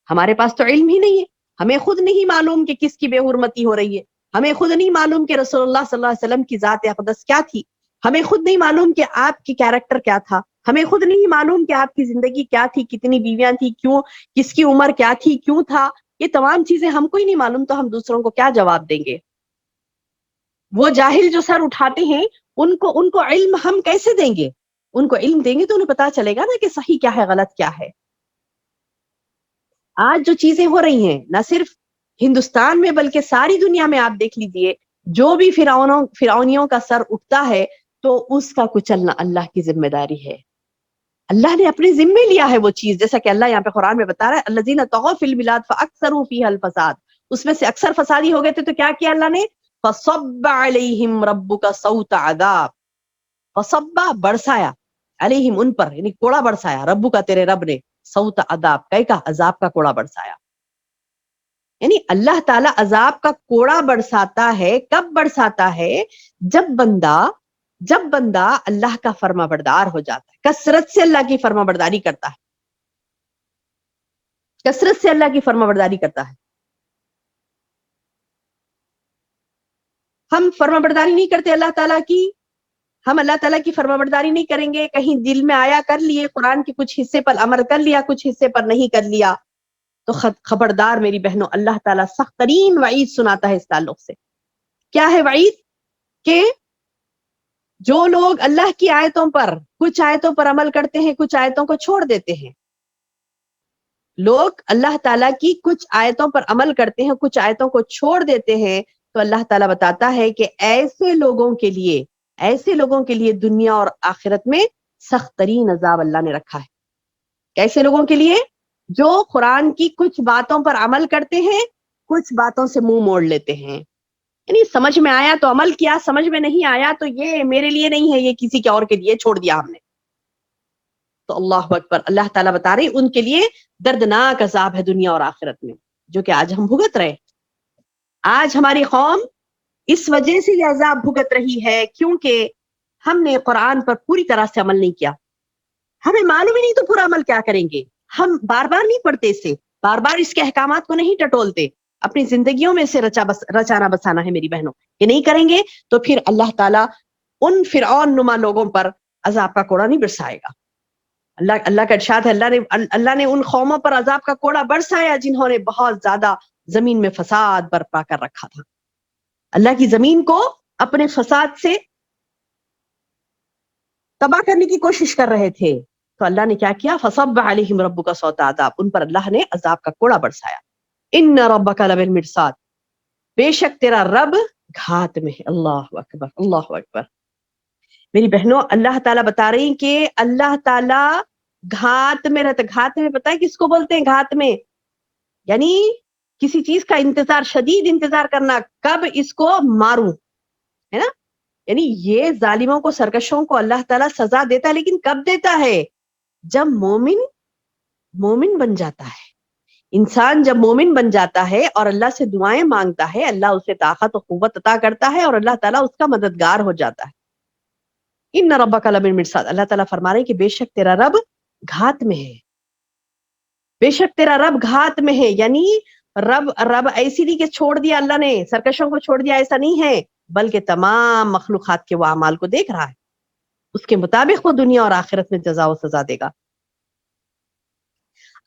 ہمارے پاس تو علم ہی نہیں ہے، ہمیں خود نہیں معلوم کہ کس کی بے حرمتی ہو رہی ہے، ہمیں خود نہیں معلوم کہ رسول اللہ صلی اللہ علیہ وسلم کی ذات اقدس کیا تھی، ہمیں خود نہیں معلوم کہ آپ کی کیریکٹر کیا تھا، ہمیں خود نہیں معلوم کہ آپ کی زندگی کیا تھی، کتنی بیویاں تھی، کیوں، کس کی عمر کیا تھی، کیوں تھا. یہ تمام چیزیں ہم کو ہی نہیں معلوم تو ہم دوسروں کو کیا جواب دیں گے؟ وہ جاہل جو سر اٹھاتے ہیں ان کو علم ہم کیسے دیں گے؟ ان کو علم دیں گے تو انہیں پتا چلے گا نا کہ صحیح کیا ہے، غلط کیا ہے. آج جو چیزیں ہو رہی ہیں نہ صرف ہندوستان میں بلکہ ساری دنیا میں آپ دیکھ لیجئے، جو بھی فرعونیوں کا سر اٹھتا ہے تو اس کا کچلنا اللہ کی ذمہ داری ہے. اللہ نے اپنے ذمے لیا ہے وہ چیز، جیسا کہ اللہ یہاں پہ قرآن میں بتا رہا ہے الذین طغوا فی البلاد فاکثروا فیہا الفساد. اس میں سے اکثر فسادی ہو گئے تھے تو کیا کیا اللہ نے؟ فصب علیہم ربک صوت عذاب. فصبا برسایا، علیہم ان پر، یعنی کوڑا برسایا، ربو کا تیرے رب نے، صوت عذاب کئی کا عذاب کا کوڑا برسایا. یعنی اللہ تعالیٰ عذاب کا کوڑا برساتا ہے. کب برساتا ہے؟ جب بندہ اللہ کا فرما بردار ہو جاتا ہے، کثرت سے اللہ کی فرما برداری کرتا ہے، کثرت سے اللہ کی فرما برداری کرتا ہے. ہم فرما برداری نہیں کرتے اللہ تعالیٰ کی، ہم اللہ تعالیٰ کی فرما برداری نہیں کریں گے، کہیں دل میں آیا کر لیے، قرآن کے کچھ حصے پر عمل کر لیا، کچھ حصے پر نہیں کر لیا، تو خبردار میری بہنوں، اللہ تعالیٰ سخت ترین وعید سناتا ہے اس تعلق سے. کیا ہے وعید؟ کہ جو لوگ اللہ کی آیتوں پر، کچھ آیتوں پر عمل کرتے ہیں، کچھ آیتوں کو چھوڑ دیتے ہیں. لوگ اللہ تعالیٰ کی کچھ آیتوں پر عمل کرتے ہیں، کچھ آیتوں کو چھوڑ دیتے ہیں، تو اللہ تعالیٰ بتاتا ہے کہ ایسے لوگوں کے لیے دنیا اور آخرت میں سخت ترین عذاب اللہ نے رکھا ہے. کیسے لوگوں کے لیے؟ جو قرآن کی کچھ باتوں پر عمل کرتے ہیں، کچھ باتوں سے منہ موڑ لیتے ہیں. یعنی سمجھ میں آیا تو عمل کیا، سمجھ میں نہیں آیا تو یہ میرے لیے نہیں ہے، یہ کسی کے اور کے لیے چھوڑ دیا ہم نے. تو اللہ اکبر، اللہ تعالیٰ بتا رہے ان کے لیے دردناک عذاب ہے دنیا اور آخرت میں، جو کہ آج ہم بھگت رہے. آج ہماری قوم اس وجہ سے یہ عذاب بھگت رہی ہے کیونکہ ہم نے قرآن پر پوری طرح سے عمل نہیں کیا. ہمیں معلوم ہی نہیں تو پورا عمل کیا کریں گے. ہم بار بار نہیں پڑھتے اسے، بار بار اس کے احکامات کو نہیں ٹٹولتے، اپنی زندگیوں میں سے رچانا بسانا ہے میری بہنوں. یہ نہیں کریں گے تو پھر اللہ تعالیٰ ان فرعون نما لوگوں پر عذاب کا کوڑا نہیں برسائے گا. اللہ کا ارشاد ہے، اللہ نے ان قوموں پر عذاب کا کوڑا برسایا جنہوں نے بہت زیادہ زمین میں فساد برپا کر رکھا تھا. اللہ کی زمین کو اپنے فساد سے تباہ کرنے کی کوشش کر رہے تھے، تو اللہ نے کیا کیا؟ فصب علیہم ربک صوت عذاب، ان پر اللہ نے عذاب کا کوڑا برسایا. ان ربک لبالمرصاد، بے شک تیرا رب گھات میں ہے. اللہ اکبر، اللہ اکبر. میری بہنوں، اللہ تعالیٰ بتا رہی ہیں کہ اللہ تعالیٰ گھات میں رہتا. گھات میں پتہ ہے کس کو بولتے ہیں؟ گھات میں یعنی کسی چیز کا انتظار، شدید انتظار کرنا، کب اس کو ماروں، ہے نا. یعنی یہ ظالموں کو، سرکشوں کو اللہ تعالیٰ سزا دیتا ہے، لیکن کب دیتا ہے؟ جب مومن بن جاتا ہے. انسان جب مومن بن جاتا ہے اور اللہ سے دعائیں مانگتا ہے، اللہ اسے طاقت و قوت عطا کرتا ہے اور اللہ تعالیٰ اس کا مددگار ہو جاتا ہے. ان ربک لبالمرصاد، اللہ تعالیٰ فرما رہے ہیں کہ بے شک تیرا رب گھات میں ہے، بے شک تیرا رب گھات میں ہے. یعنی رب ایسی نہیں کہ چھوڑ دیا اللہ نے، سرکشوں کو چھوڑ دیا، ایسا نہیں ہے، بلکہ تمام مخلوقات کے وہ اعمال کو دیکھ رہا ہے، اس کے مطابق وہ دنیا اور آخرت میں جزا و سزا دے گا.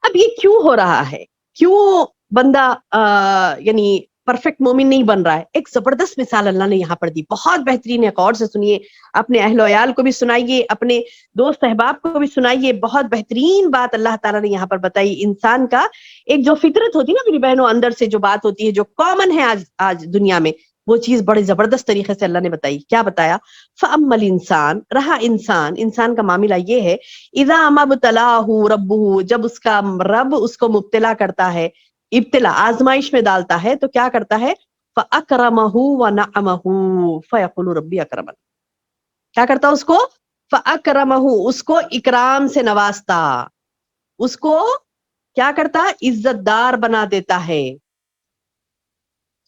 اب یہ کیوں ہو رہا ہے؟ کیوں بندہ یعنی پرفیکٹ مومن نہیں بن رہا ہے؟ ایک زبردست مثال اللہ نے یہاں پر دی، بہت بہترین ہے، غور سے سنیے، اپنے اہل و عیال کو بھی سنائیے، اپنے دوست احباب کو بھی سنائیے. بہت بہترین بات اللہ تعالیٰ نے یہاں پر بتائی. انسان کا ایک جو فطرت ہوتی ہے نا میری بہنوں، اندر سے جو بات ہوتی ہے، جو کامن ہے آج دنیا میں، وہ چیز بڑی زبردست طریقے سے اللہ نے بتائی. کیا بتایا؟ فَأَمَّا الْإِنسان، رہا انسان کا معاملہ یہ ہے، اِذَا مَا ابْتَلَاهُ رَبُّهُ، جب اس کا رب اس کو مبتلا کرتا ہے، ابتلا آزمائش میں ڈالتا ہے، تو کیا کرتا ہے؟ فَأَكْرَمَهُ وَنَعَمَهُ فَيَقُولُ رَبِّي أَكْرَمَنِ. کیا کرتا اس کو؟ فَأَكْرَمَهُ، اس کو اکرام سے نوازتا، اس کو کیا کرتا؟ عزت دار بنا دیتا ہے.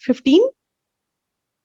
15,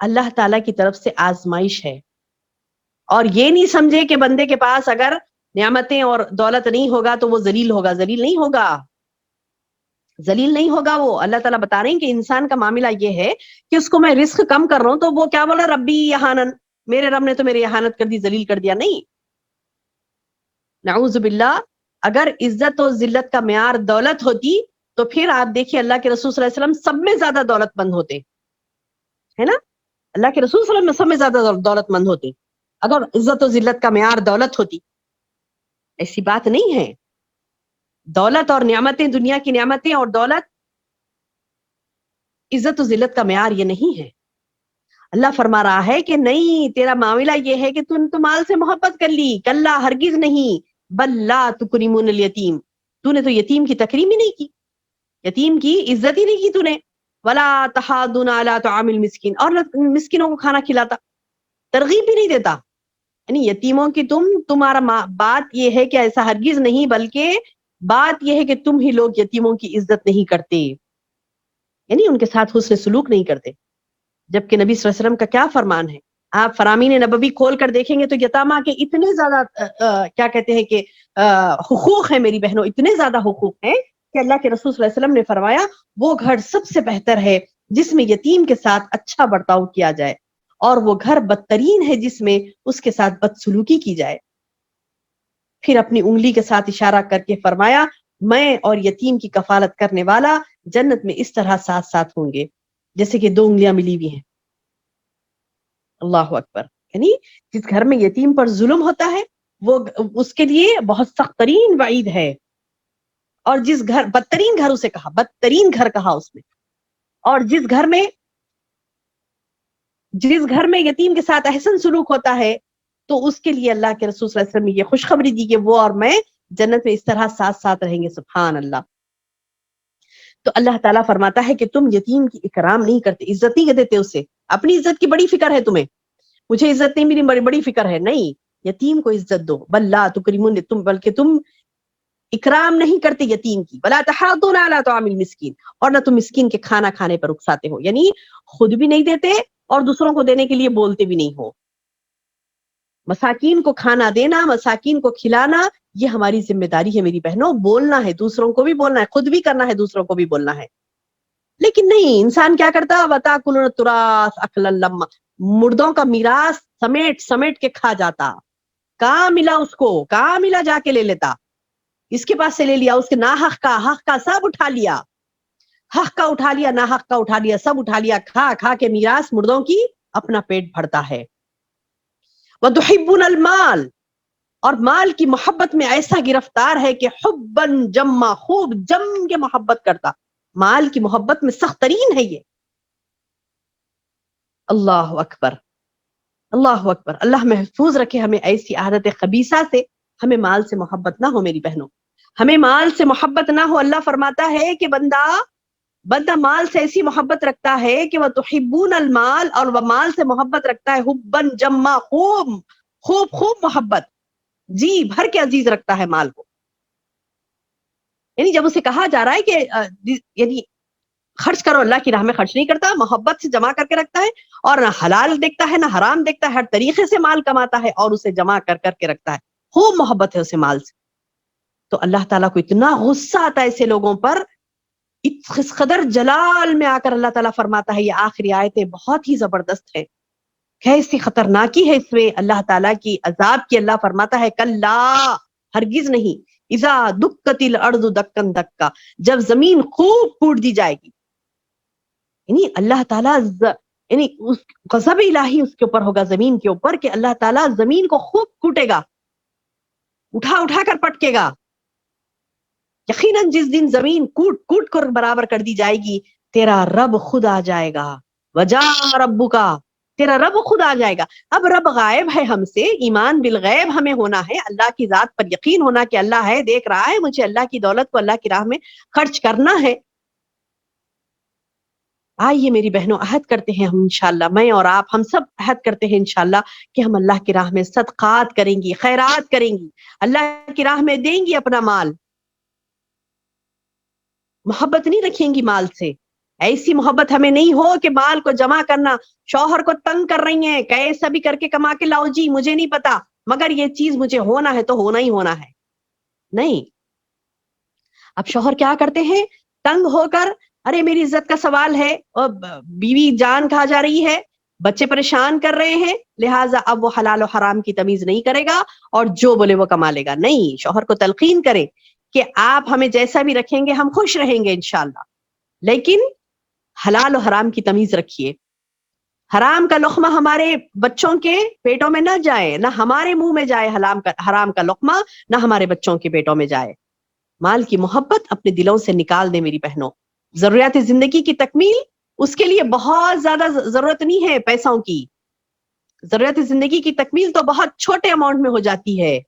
اللہ تعالیٰ کی طرف سے آزمائش ہے. اور یہ نہیں سمجھے کہ بندے کے پاس اگر نعمتیں اور دولت نہیں ہوگا تو وہ ذلیل ہوگا. ذلیل نہیں ہوگا، ذلیل نہیں ہوگا وہ. اللہ تعالیٰ بتا رہے ہیں کہ انسان کا معاملہ یہ ہے کہ اس کو میں رزق کم کر رہا ہوں تو وہ کیا بول رہا، ربی یہانن، میرے رب نے تو میری اہانت کر دی، ذلیل کر دیا. نہیں، نعوذ باللہ. اگر عزت و ذلت کا معیار دولت ہوتی تو پھر آپ دیکھیے اللہ کے رسول صلی اللہ علیہ وسلم سب میں زیادہ دولت مند ہوتے، ہے نا. اللہ کے رسول صلی اللہ علیہ وسلم سب میں زیادہ دولت مند ہوتے اگر عزت و ذلت کا معیار دولت ہوتی. ایسی بات نہیں ہے. دولت اور نعمتیں، دنیا کی نعمتیں اور دولت عزت و ذلت کا معیار یہ نہیں ہے. اللہ فرما رہا ہے کہ نہیں، تیرا معاملہ یہ ہے کہ تو مال سے محبت کر لی. کلا، ہرگز نہیں. بل لا تکرمون الیتیم، تو نے تو یتیم کی تکریم ہی نہیں کی، یتیم کی عزت ہی نہیں کی تو نے. ولا تحاضون علی طعام المسکین، اور مسکینوں کو کھانا کھلاتا، ترغیب بھی نہیں دیتا. یعنی یتیموں کی تمہارا بات یہ ہے کہ ایسا ہرگز نہیں، بلکہ بات یہ ہے کہ تم ہی لوگ یتیموں کی عزت نہیں کرتے، یعنی ان کے ساتھ حسن سلوک نہیں کرتے. جبکہ نبی صلی اللہ علیہ وسلم کا کیا فرمان ہے، آپ فرامین نبوی کھول کر دیکھیں گے تو یتامہ کے اتنے زیادہ کیا کہتے ہیں کہ حقوق ہیں میری بہنوں، اتنے زیادہ حقوق ہیں کہ اللہ کے رسول صلی اللہ علیہ وسلم نے فرمایا وہ گھر سب سے بہتر ہے جس میں یتیم کے ساتھ اچھا برتاؤ کیا جائے، اور وہ گھر بدترین ہے جس میں اس کے ساتھ بدسلوکی کی جائے. پھر اپنی انگلی کے ساتھ اشارہ کر کے فرمایا میں اور یتیم کی کفالت کرنے والا جنت میں اس طرح ساتھ ساتھ ہوں گے جیسے کہ دو انگلیاں ملی ہوئی ہیں. اللہ اکبر. یعنی جس گھر میں یتیم پر ظلم ہوتا ہے وہ اس کے لیے بہت سخت ترین وعید ہے. اور جس گھر، بدترین گھر اسے کہا، بدترین گھر کہا اس نے. اور جس گھر میں یتیم کے ساتھ احسن سلوک ہوتا ہے تو اس کے لیے اللہ کے رسول صلی اللہ علیہ وسلم نے یہ خوشخبری دی کہ وہ اور میں جنت میں اس طرح ساتھ ساتھ رہیں گے. سبحان اللہ. تو اللہ تعالیٰ فرماتا ہے کہ تم یتیم کی اکرام نہیں کرتے، عزت نہیں دیتے اسے. اپنی عزت کی بڑی فکر ہے تمہیں، مجھے عزت نہیں ملی، بڑی بڑی فکر ہے. نہیں، یتیم کو عزت دو. بل لا تکرمون، بلکہ تم اکرام نہیں کرتے یتیم کی. ولا تحاضون علی طعام المسکین، اور نہ تم مسکین کے کھانا کھانے پر اکساتے ہو، یعنی خود بھی نہیں دیتے اور دوسروں کو دینے کے لیے بولتے بھی نہیں ہو. مساکین کو کھانا دینا، مساکین کو کھلانا یہ ہماری ذمہ داری ہے میری بہنوں. بولنا ہے، دوسروں کو بھی بولنا ہے، خود بھی کرنا ہے، دوسروں کو بھی بولنا ہے. لیکن نہیں، انسان کیا کرتا، وَتَأْكُلُونَ التُّرَاثَ أَكْلًا لَمًّا، مردوں کا میراث سمیٹ سمیٹ کے کھا جاتا. کہاں ملا اس کو، کہاں ملا جا کے لے لیتا. اس کے پاس سے لے لیا، اس کے ناحق کا، حق کا سب اٹھا لیا، حق کا اٹھا لیا، ناحق کا اٹھا لیا، سب اٹھا لیا. کھا کھا کے میراث مردوں کی اپنا پیٹ بھرتا ہے. وَتُحِبُّونَ الْمَالَ، اور مال کی محبت میں ایسا گرفتار ہے کہ حباً جما، خوب جم کے محبت کرتا. مال کی محبت میں سخت ترین ہے یہ. اللہ اکبر، اللہ اکبر. اللہ محفوظ رکھے ہمیں ایسی عادت خبیثہ سے. ہمیں مال سے محبت نہ ہو میری بہنوں، ہمیں مال سے محبت نہ ہو. اللہ فرماتا ہے کہ بندہ مال سے ایسی محبت رکھتا ہے کہ وہ تحبون المال، اور وہ مال سے محبت رکھتا ہے حباً جما، خوب خوب خوب محبت، جی بھر کے عزیز رکھتا ہے مال کو. یعنی جب اسے کہا جا رہا ہے کہ یعنی خرچ کرو، اللہ کی راہ میں خرچ نہیں کرتا، محبت سے جمع کر کے رکھتا ہے، اور نہ حلال دیکھتا ہے نہ حرام دیکھتا ہے، ہر طریقے سے مال کماتا ہے اور اسے جمع کر کر کے رکھتا ہے. خوب محبت ہے اسے مال سے. تو اللہ تعالیٰ کو اتنا غصہ آتا ہے ایسے لوگوں پر، اس قدر جلال میں آ کر اللہ تعالیٰ فرماتا ہے، یہ آخری آیتیں بہت ہی زبردست ہے، کیسی خطرناکی ہے اس میں اللہ تعالیٰ کی عذاب کی. اللہ فرماتا ہے کلا، ہرگز نہیں، اذا دکت الارض دکن دکا، جب زمین خوب کوٹ دی جائے گی. یعنی اللہ تعالیٰ یعنی غضب الہی اس کے اوپر ہوگا، زمین کے اوپر، کہ اللہ تعالیٰ زمین کو خوب کوٹے گا، اٹھا اٹھا کر پٹکے گا. یقیناً جس دن زمین کوٹ کوٹ کر برابر کر دی جائے گی، تیرا رب خود آ جائے گا. وجا ربک، تیرا رب خود آ جائے گا. اب رب غائب ہے ہم سے، ایمان بالغیب ہمیں ہونا ہے، اللہ کی ذات پر یقین ہونا کہ اللہ ہے، دیکھ رہا ہے، مجھے اللہ کی دولت کو اللہ کی راہ میں خرچ کرنا ہے. آئیے میری بہنوں، عہد کرتے ہیں ہم انشاءاللہ، میں اور آپ ہم سب عہد کرتے ہیں انشاءاللہ کہ ہم اللہ کی راہ میں صدقات کریں گی، خیرات کریں گی، اللہ کی راہ میں دیں گی اپنا مال. محبت نہیں رکھیں گی مال سے. ایسی محبت ہمیں نہیں ہو کہ مال کو جمع کرنا، شوہر کو تنگ کر رہی ہیں کیسا بھی کر کے کما کے لاؤ جی، مجھے نہیں پتا مگر یہ چیز مجھے ہونا ہے تو ہونا ہی ہونا ہے. نہیں. اب شوہر کیا کرتے ہیں، تنگ ہو کر ارے میری عزت کا سوال ہے اور بیوی جان کہا جا رہی ہے، بچے پریشان کر رہے ہیں، لہٰذا اب وہ حلال و حرام کی تمیز نہیں کرے گا اور جو بولے وہ کما لے گا. نہیں، شوہر کو تلقین کرے کہ آپ ہمیں جیسا بھی رکھیں گے ہم خوش رہیں گے انشاءاللہ، لیکن حلال و حرام کی تمیز رکھیے. حرام کا لقمہ ہمارے بچوں کے پیٹوں میں نہ جائے، نہ ہمارے منہ میں جائے حرام کا لقمہ، نہ ہمارے بچوں کے پیٹوں میں جائے. مال کی محبت اپنے دلوں سے نکال دیں میری بہنوں. ضروریات زندگی کی تکمیل، اس کے لیے بہت زیادہ ضرورت نہیں ہے پیسوں کی. ضروریات زندگی کی تکمیل تو بہت چھوٹے اماؤنٹ میں ہو جاتی ہے،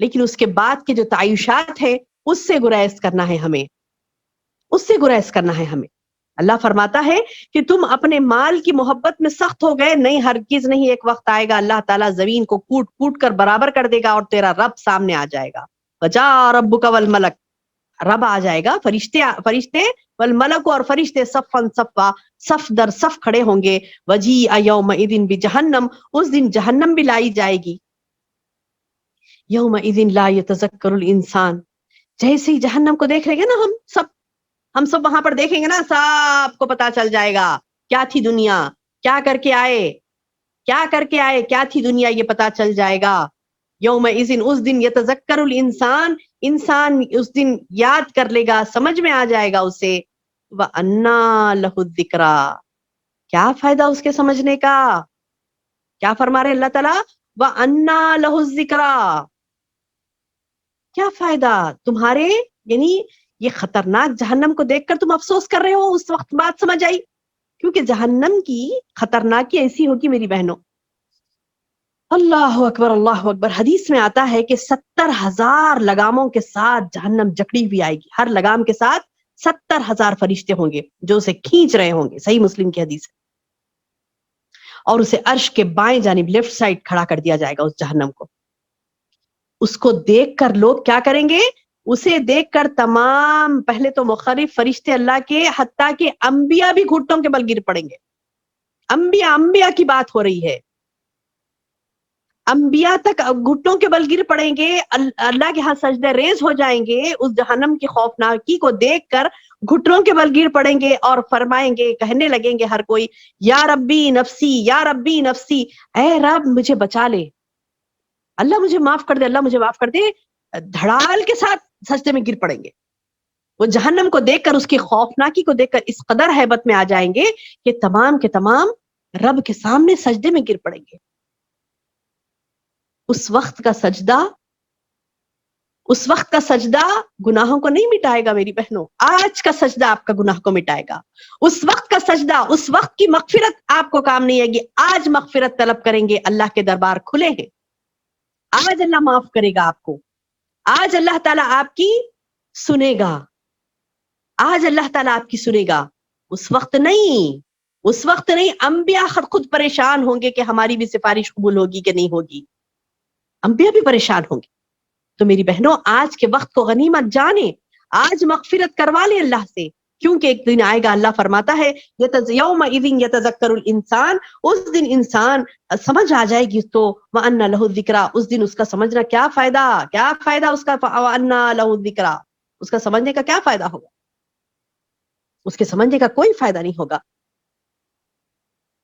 لیکن اس کے بعد کے جو تعیشات ہے اس سے گریز کرنا ہے ہمیں، اس سے گریز کرنا ہے ہمیں. اللہ فرماتا ہے کہ تم اپنے مال کی محبت میں سخت ہو گئے، نہیں ہرگز نہیں، ایک وقت آئے گا اللہ تعالیٰ زمین کو کوٹ کوٹ کر برابر کر دے گا اور تیرا رب سامنے آ جائے گا. وجاء ربک والملک، رب آ جائے گا، فرشتے والملک اور فرشتے صفاً صفا، صف در صف کھڑے ہوں گے. وجیء یومئذ بجہنم، اس دن جہنم بھی لائی جائے گی. یومئذ لا یتذکر الانسان، جیسے ہی جہنم کو دیکھ لیں گے نا ہم سب وہاں پر دیکھیں گے نا، سب کو پتا چل جائے گا کیا تھی دنیا، کیا کر کے آئے، کیا تھی دنیا، یہ پتا چل جائے گا. یومئذ، اس دن، یتذکر الانسان، انسان اس دن یاد کر لے گا، سمجھ میں آ جائے گا اسے. وَأَنَّىٰ لَهُ الذِّكْرَىٰ، کیا فائدہ اس کے سمجھنے کا. کیا فرما رہے اللہ تعالیٰ، وَأَنَّىٰ لَهُ الذِّكْرَىٰ، کیا فائدہ تمہارے، یعنی یہ خطرناک جہنم کو دیکھ کر تم افسوس کر رہے ہو، اس وقت بات سمجھ آئی. کیونکہ جہنم کی خطرناکی ایسی ہوگی میری بہنوں. اللہ اکبر، اللہ اکبر. حدیث میں آتا ہے کہ 70,000 لگاموں کے ساتھ جہنم جکڑی ہوئی آئے گی، ہر لگام کے ساتھ 70,000 فرشتے ہوں گے جو اسے کھینچ رہے ہوں گے. صحیح مسلم کی حدیث ہے. اور اسے عرش کے بائیں جانب لیفٹ سائڈ کھڑا کر دیا جائے گا اس جہنم کو. اس کو دیکھ کر لوگ کیا کریں گے، اسے دیکھ کر تمام پہلے تو مخالف فرشتے اللہ کے، حتیٰ کہ انبیاء بھی گھٹنوں کے بل گر پڑیں گے. انبیاء کی بات ہو رہی ہے، انبیاء تک گھٹنوں کے بل گر پڑیں گے، اللہ کے ہاں سجدہ ریز ہو جائیں گے اس جہنم کی خوفناکی کو دیکھ کر، گھٹنوں کے بل گر پڑیں گے اور فرمائیں گے، کہنے لگیں گے ہر کوئی، یا ربی نفسی، یا ربی نفسی، اے رب مجھے بچا لے، اللہ مجھے معاف کر دے، اللہ مجھے معاف کر دے. دھڑال کے ساتھ سجدے میں گر پڑیں گے. وہ جہنم کو دیکھ کر، اس کی خوفناکی کو دیکھ کر اس قدر ہیبت میں آ جائیں گے کہ تمام کے تمام رب کے سامنے سجدے میں گر پڑیں گے. اس وقت کا سجدہ گناہوں کو نہیں مٹائے گا میری بہنوں، آج کا سجدہ آپ کا گناہ کو مٹائے گا. اس وقت کا سجدہ، اس وقت کی مغفرت آپ کو کام نہیں آئے گی. آج مغفرت طلب کریں گے، اللہ کے دربار کھلے ہیں، آج اللہ معاف کرے گا آپ کو، آج اللہ تعالیٰ آپ کی سنے گا، آج اللہ تعالیٰ آپ کی سنے گا. اس وقت نہیں. انبیاء خود پریشان ہوں گے کہ ہماری بھی سفارش قبول ہوگی کہ نہیں ہوگی، انبیاء بھی پریشان ہوں گے. تو میری بہنوں، آج کے وقت کو غنیمت جانیں، آج مغفرت کروا لیں اللہ سے، کیونکہ ایک دن آئے گا، اللہ فرماتا ہے یومئذ یتذکر الانسان، اس دن انسان سمجھ آ جائے گی تو، وَأَنَّ لَهُ الذِّكْرَىٰ، اس دن اس کا سمجھنا کیا فائدہ اس کا، وَأَنَّ لَهُ الذِّكْرَىٰ، اس کا سمجھنے کا کیا فائدہ ہوگا، اس کے سمجھنے کا کوئی فائدہ نہیں ہوگا.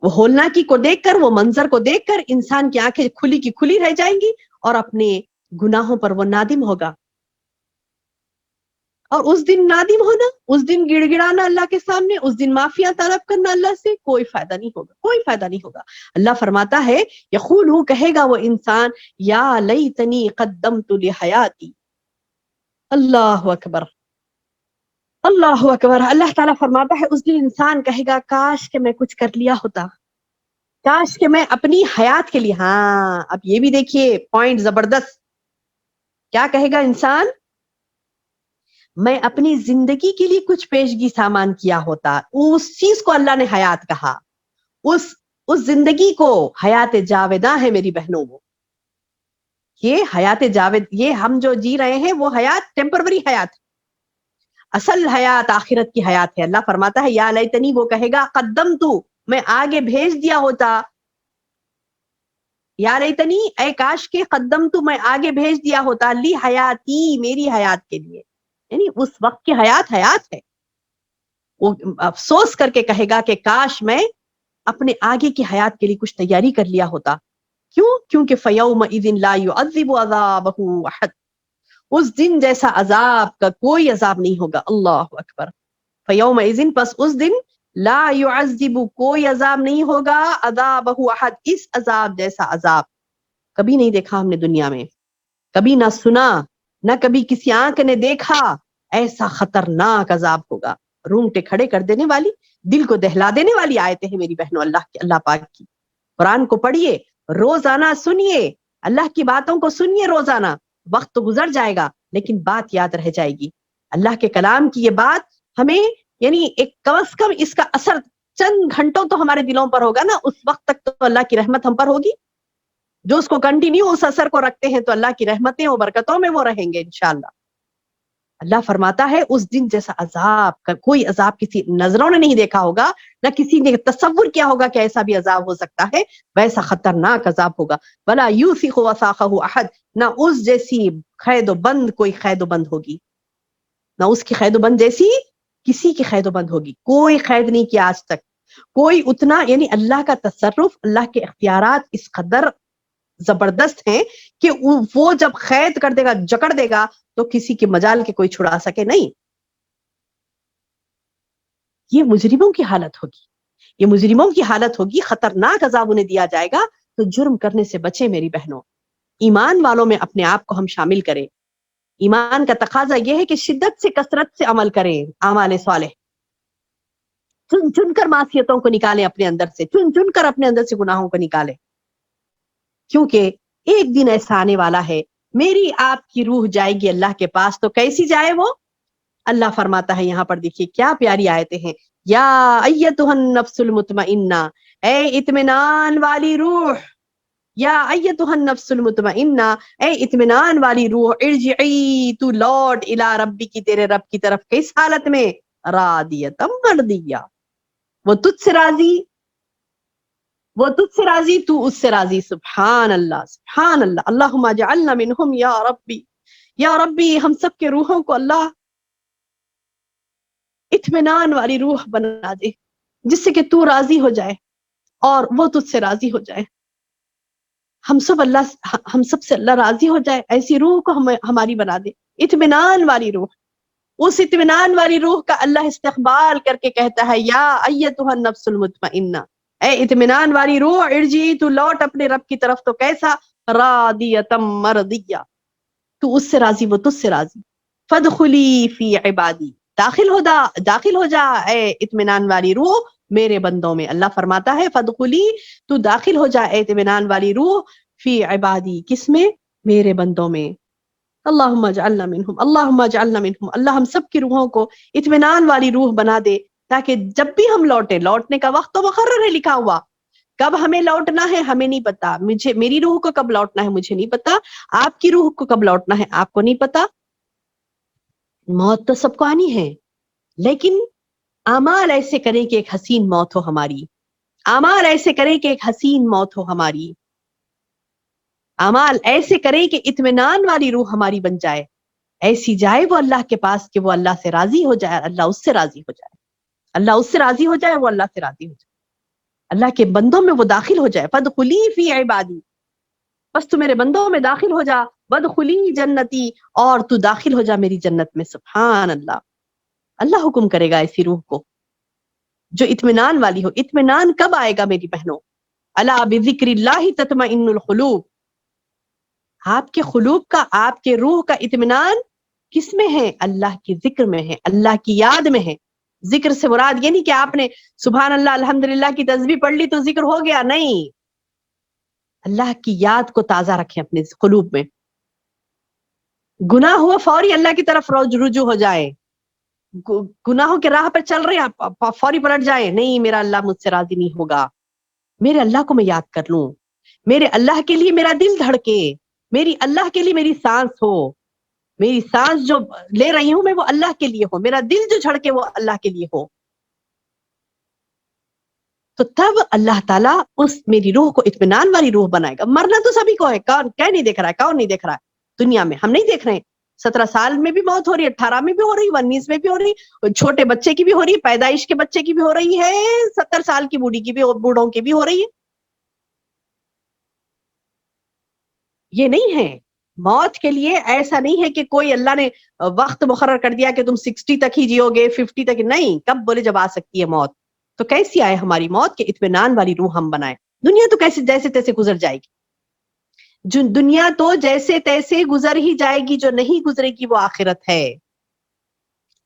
وہ ہولناکی کو دیکھ کر، وہ منظر کو دیکھ کر انسان کی آنکھیں کھلی کی کھلی رہ جائیں گی اور اپنے گناہوں پر وہ نادم ہوگا. اور اس دن نادم ہونا، اس دن گڑ گڑانا اللہ کے سامنے، اس دن معافیاں طلب کرنا اللہ سے، کوئی فائدہ نہیں ہوگا، کوئی فائدہ نہیں ہوگا. اللہ فرماتا ہے، یقول، کہے گا وہ انسان، یا لیتنی قدمت لحیاتی. اللہ اکبر، اللہ اکبر. اللہ تعالیٰ فرماتا ہے اس دن انسان کہے گا، کاش کہ میں کچھ کر لیا ہوتا، کاش کہ میں اپنی حیات کے لیے. ہاں، اب یہ بھی دیکھیے پوائنٹ زبردست. کیا کہے گا انسان، میں اپنی زندگی کے لیے کچھ پیشگی سامان کیا ہوتا. اس چیز کو اللہ نے حیات کہا، اس زندگی کو حیات جاویداں ہے میری بہنوں. وہ یہ حیات جاوید، یہ ہم جو جی رہے ہیں وہ حیات ٹیمپروری حیات. اصل حیات آخرت کی حیات ہے. اللہ فرماتا ہے یا لیتنی، وہ کہے گا قدمت، میں آگے بھیج دیا ہوتا. یا لیتنی، اے کاش کے، قدمت، میں آگے بھیج دیا ہوتا، لی حیاتی، میری حیات کے لیے. یعنی اس وقت کی حیات حیات ہے. وہ افسوس کر کے کہے گا کہ کاش میں اپنے آگے کی حیات کے لیے کچھ تیاری کر لیا ہوتا. کیوں؟ کیونکہ فَيَوْمَئِذٍ لَا يُعَذِّبُ عَذَابَهُ أَحَدٌ، اس دن جیسا عذاب کا کوئی عذاب نہیں ہوگا. اللہ اکبر. فَيَوْمَئِذٍ، پس اس دن، لا يعذب، کوئی عذاب نہیں ہوگا، عذابہ احد، اس عذاب جیسا عذاب کبھی نہیں دیکھا ہم نے دنیا میں، کبھی نہ سنا، نہ کبھی کسی آنکھ نے دیکھا. ایسا خطرناک عذاب ہوگا، رونگٹے کھڑے کر دینے والی، دل کو دہلا دینے والی آیتیں ہیں میری بہنوں اللہ پاک کی. قرآن کو پڑھیے، روزانہ سنیے، اللہ کی باتوں کو سنیے روزانہ. وقت تو گزر جائے گا لیکن بات یاد رہ جائے گی. اللہ کے کلام کی یہ بات ہمیں، یعنی ایک کم از کم اس کا اثر چند گھنٹوں تو ہمارے دلوں پر ہوگا نا. اس وقت تک تو اللہ کی رحمت ہم پر ہوگی. جو اس کو کنٹینیو اس اثر کو رکھتے ہیں تو اللہ کی رحمتیں اور برکتوں میں وہ رہیں گے انشاءاللہ. اللہ فرماتا ہے اس دن جیسا عذاب کا کوئی عذاب کسی نظروں نے نہیں دیکھا ہوگا، نہ کسی نے تصور کیا ہوگا کہ ایسا بھی عذاب ہو سکتا ہے. ویسا خطرناک عذاب ہوگا. ولا یوثق وثاقہ احد، نہ اس جیسی قید و بند کوئی قید و بند ہوگی، نہ اس کی قید و بند جیسی کسی کی قید و بند ہوگی. کوئی قید نہیں کیا آج تک کوئی اتنا. یعنی اللہ کا تصرف، اللہ کے اختیارات اس قدر زبردست ہیں کہ وہ جب قید کر دے گا، جکڑ دے گا، تو کسی کے مجال کے کوئی چھڑا سکے نہیں. یہ مجرموں کی حالت ہوگی، یہ مجرموں کی حالت ہوگی. خطرناک عذاب انہیں دیا جائے گا. تو جرم کرنے سے بچے میری بہنوں. ایمان والوں میں اپنے آپ کو ہم شامل کریں. ایمان کا تقاضا یہ ہے کہ شدت سے، کثرت سے عمل کریں، اعمال صالح. چن چن کر معصیتوں کو نکالیں اپنے اندر سے، چن چن کر اپنے اندر سے گناہوں کو نکالیں. کیونکہ ایک دن ایسا آنے والا ہے، میری آپ کی روح جائے گی اللہ کے پاس. تو کیسی جائے وہ؟ اللہ فرماتا ہے یہاں پر، دیکھیے کیا پیاری آیتیں ہیں. یا ایتھا النفس المطمئنہ، اے اطمینان والی روح. یا ایتھا النفس المطمئنہ، اے اطمینان والی روح. ارجعی، تو لوٹ، الی ربی کی، تیرے رب کی طرف. کس حالت میں؟ راضیۃ مرضیہ، وہ تجھ سے راضی، وہ تجھ سے راضی، تو اس سے راضی. سبحان اللہ، سبحان اللہ. اللہم اجعلنا منہم یا ربی. یا ربی ہم سب کے روحوں کو اللہ اطمینان والی روح بنا دے، جس سے کہ تو راضی ہو جائے اور وہ تجھ سے راضی ہو جائے. ہم سب سے اللہ راضی ہو جائے، ایسی روح کو ہماری بنا دے، اطمینان والی روح. اس اطمینان والی روح کا اللہ استقبال کر کے کہتا ہے یا ایتھا النفس المطمئنہ، اے اطمینان والی روح. ارجعی، تو لوٹ اپنے رب کی طرف. تو کیسا؟ راضیۃ مرضیہ، تو اس سے راضی، وہ تجھ سے راضی. فادخلی فی عبادی، داخل ہو جا اے اطمینان والی روح میرے بندوں میں. اللہ فرماتا ہے فادخلی، تو داخل ہو جا اے اطمینان والی روح، فی عبادی، کس میں؟ میرے بندوں میں. اللہم اجعلنا منہم، اللہم اجعلنا منہم. اللہ ہم سب کی روحوں کو اطمینان والی روح بنا دے، تاکہ جب بھی ہم لوٹنے کا وقت تو مقرر ہے، لکھا ہوا. کب ہمیں لوٹنا ہے ہمیں نہیں پتا. میری روح کو کب لوٹنا ہے مجھے نہیں پتا. آپ کی روح کو کب لوٹنا ہے آپ کو نہیں پتا. موت تو سب کو آنی ہے، لیکن اعمال ایسے کریں کہ ایک حسین موت ہو ہماری. اعمال ایسے کریں کہ ایک حسین موت ہو ہماری. اعمال ایسے کریں کہ اطمینان والی روح ہماری بن جائے. ایسی جائے وہ اللہ کے پاس کہ وہ اللہ سے راضی ہو جائے، اللہ اس سے راضی ہو جائے، اللہ اس سے راضی ہو جائے، وہ اللہ سے راضی ہو جائے، اللہ کے بندوں میں وہ داخل ہو جائے. فادخلی فی عبادی، بس تو میرے بندوں میں داخل ہو جا. وادخلی جنتی، اور تو داخل ہو جا میری جنت میں. سبحان اللہ. اللہ حکم کرے گا ایسی روح کو جو اطمینان والی ہو. اطمینان کب آئے گا میری بہنوں؟ الا بذکر اللہ تطمئن القلوب. آپ کے قلوب کا، آپ کے روح کا اطمینان کس میں ہے؟ اللہ کی ذکر میں ہے، اللہ کی یاد میں ہے. ذکر سے مراد یہ نہیں کہ آپ نے سبحان اللہ الحمدللہ کی تسبیح پڑھ لی تو ذکر ہو گیا، نہیں. اللہ کی یاد کو تازہ رکھیں اپنے قلوب میں. گناہ ہوا فوری اللہ کی طرف رجوع ہو جائے. گناہوں کے راہ پر چل رہے ہیں فوری پلٹ جائے، نہیں میرا اللہ مجھ سے راضی نہیں ہوگا. میرے اللہ کو میں یاد کر لوں، میرے اللہ کے لیے میرا دل دھڑکے، میری اللہ کے لیے میری سانس ہو. میری سانس جو لے رہی ہوں میں وہ اللہ کے لیے ہو, میرا دل جو دھڑکے وہ اللہ کے لیے ہو. تو تب اللہ تعالیٰ اس میری روح کو اطمینان والی روح بنائے گا. مرنا تو سبھی کو ہے, کون کیا نہیں دیکھ رہا ہے, کون نہیں دیکھ رہا ہے دنیا میں, ہم نہیں دیکھ رہے ہیں. 17 سال میں بھی موت ہو رہی ہے, 18 میں بھی ہو رہی, 19 میں بھی ہو رہی, چھوٹے بچے کی بھی ہو رہی ہے, پیدائش کے بچے کی بھی ہو رہی ہے, 70 سال کی بوڑھی کی بھی, بوڑھوں کی بھی ہو رہی ہے. یہ نہیں ہے موت کے لیے, ایسا نہیں ہے کہ کوئی اللہ نے وقت مقرر کر دیا کہ تم 60 تک ہی جیو گے, 50 تک نہیں, کب بولے جب آ سکتی ہے موت. تو کیسی آئے ہماری موت کے اطمینان والی روح ہم بنائیں. دنیا تو کیسے جیسے تیسے گزر جائے گی, جو دنیا تو جیسے تیسے گزر ہی جائے گی, جو نہیں گزرے گی وہ آخرت ہے.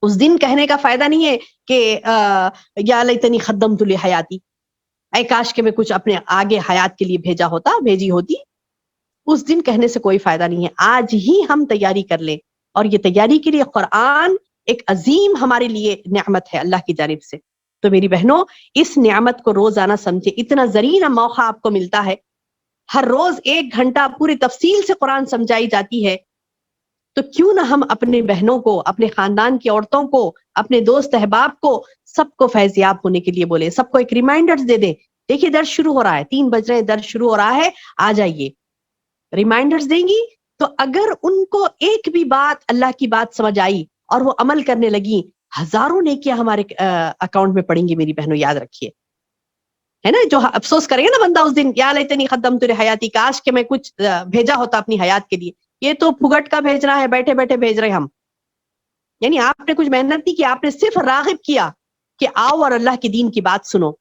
اس دن کہنے کا فائدہ نہیں ہے کہ یا لیتنی قدمت لحیاتی, اے کاش کہ میں کچھ اپنے آگے حیات کے لیے بھیجی ہوتی. اس دن کہنے سے کوئی فائدہ نہیں ہے. آج ہی ہم تیاری کر لیں, اور یہ تیاری کے لیے قرآن ایک عظیم ہمارے لیے نعمت ہے اللہ کی جانب سے. تو میری بہنوں, اس نعمت کو روزانہ سمجھے, اتنا زرین موقع آپ کو ملتا ہے. ہر روز 1 گھنٹہ پوری تفصیل سے قرآن سمجھائی جاتی ہے. تو کیوں نہ ہم اپنے بہنوں کو, اپنے خاندان کی عورتوں کو, اپنے دوست احباب کو, سب کو فیض یاب ہونے کے لیے بولے, سب کو ایک ریمائنڈر دے دیں. دیکھیے درس شروع ہو رہا ہے, 3 بج رہے, درس شروع ہو رہا ہے, آ جائیے. ریمائنڈرز دیں گی تو اگر ان کو ایک بھی بات اللہ کی بات سمجھ آئی اور وہ عمل کرنے لگی, ہزاروں نیکیاں ہمارے اکاؤنٹ میں پڑیں گی. میری بہنوں یاد رکھیے, ہے نا, جو افسوس کرے گا نا بندہ اس دن, یا لیتنی قدمت لحیاتی, کاش کہ میں کچھ بھیجا ہوتا اپنی حیات کے لیے. یہ تو پھگٹ کا بھیجنا ہے, بیٹھے بیٹھے بھیج رہے ہم. یعنی آپ نے کچھ محنت نہیں کی, آپ نے صرف راغب کیا کہ آؤ اور اللہ کے دین کی بات سنو.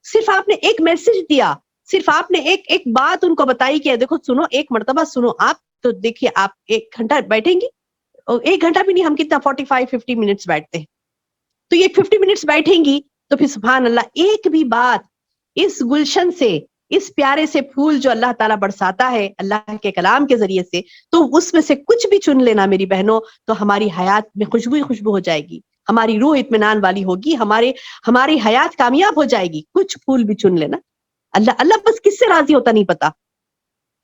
صرف آپ نے ایک میسج دیا, صرف آپ نے ایک بات ان کو بتائی کہ دیکھو سنو, ایک مرتبہ سنو آپ. تو دیکھیے آپ 1 گھنٹہ بیٹھیں گی, 1 گھنٹہ بھی نہیں, ہم کتنا 45-50 منٹس بیٹھتے ہیں. تو یہ 50 منٹس بیٹھیں گی تو پھر سبحان اللہ, ایک بھی بات اس گلشن سے, اس پیارے سے پھول جو اللہ تعالیٰ برساتا ہے اللہ کے کلام کے ذریعے سے, تو اس میں سے کچھ بھی چن لینا میری بہنوں, تو ہماری حیات میں خوشبو ہی خوشبو ہو جائے گی, ہماری روح اطمینان والی ہوگی, ہماری حیات کامیاب ہو جائے گی. کچھ پھول بھی چن لینا. اللہ بس کس سے راضی ہوتا نہیں پتا,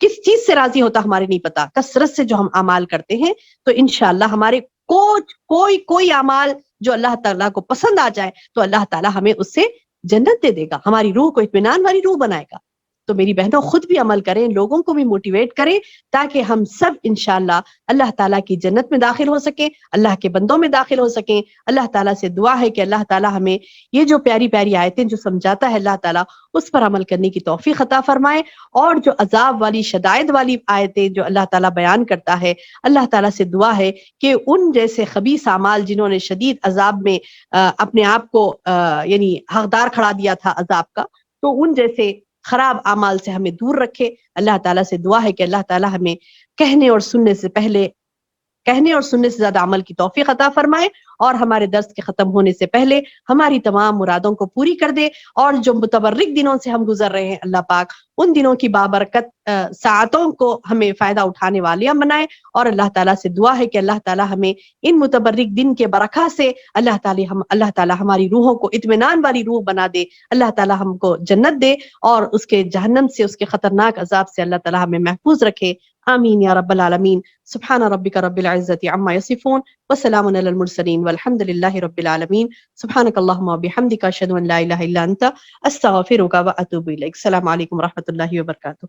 کس چیز سے راضی ہوتا ہمارے نہیں پتا. کثرت سے جو ہم اعمال کرتے ہیں تو انشاءاللہ ہمارے کوئی اعمال جو اللہ تعالیٰ کو پسند آ جائے تو اللہ تعالیٰ ہمیں اس سے جنت دے دے گا, ہماری روح کو اطمینان والی روح بنائے گا. تو میری بہنوں خود بھی عمل کریں, لوگوں کو بھی موٹیویٹ کریں, تاکہ ہم سب انشاءاللہ اللہ تعالیٰ کی جنت میں داخل ہو سکیں, اللہ کے بندوں میں داخل ہو سکیں. اللہ تعالیٰ سے دعا ہے کہ اللہ تعالیٰ ہمیں یہ جو پیاری پیاری آیتیں جو سمجھاتا ہے اللہ تعالیٰ, اس پر عمل کرنے کی توفیق عطا فرمائے. اور جو عذاب والی, شدائد والی آیتیں جو اللہ تعالیٰ بیان کرتا ہے, اللہ تعالیٰ سے دعا ہے کہ ان جیسے خبیث اعمال جنہوں نے شدید عذاب میں اپنے آپ کو یعنی حقدار کھڑا دیا تھا عذاب کا, تو ان جیسے خراب اعمال سے ہمیں دور رکھے. اللہ تعالیٰ سے دعا ہے کہ اللہ تعالیٰ ہمیں کہنے اور سننے سے زیادہ عمل کی توفیق عطا فرمائے, اور ہمارے درس کے ختم ہونے سے پہلے ہماری تمام مرادوں کو پوری کر دے. اور جو متبرک دنوں سے ہم گزر رہے ہیں, اللہ پاک ان دنوں کی بابرکت ساعتوں کو ہمیں فائدہ اٹھانے والے بنائے. اور اللہ تعالیٰ سے دعا ہے کہ اللہ تعالیٰ ہمیں ان متبرک دن کے برکہ سے اللہ تعالیٰ ہماری روحوں کو اطمینان والی روح بنا دے. اللہ تعالیٰ ہم کو جنت دے, اور اس کے جہنم سے, اس کے خطرناک عذاب سے اللہ تعالیٰ ہمیں محفوظ رکھے. آمین یا رب العالمین. سبحان ربک رب العزت عما یصفون, وسلام علی المرسلین, والحمد للہ رب العالمین. سبحانک اللہم وبحمدک, اشہد ان لا الہ الا انت, استغفرک واتوب الیک. السلام علیکم ورحمۃ اللہ وبرکاتہ.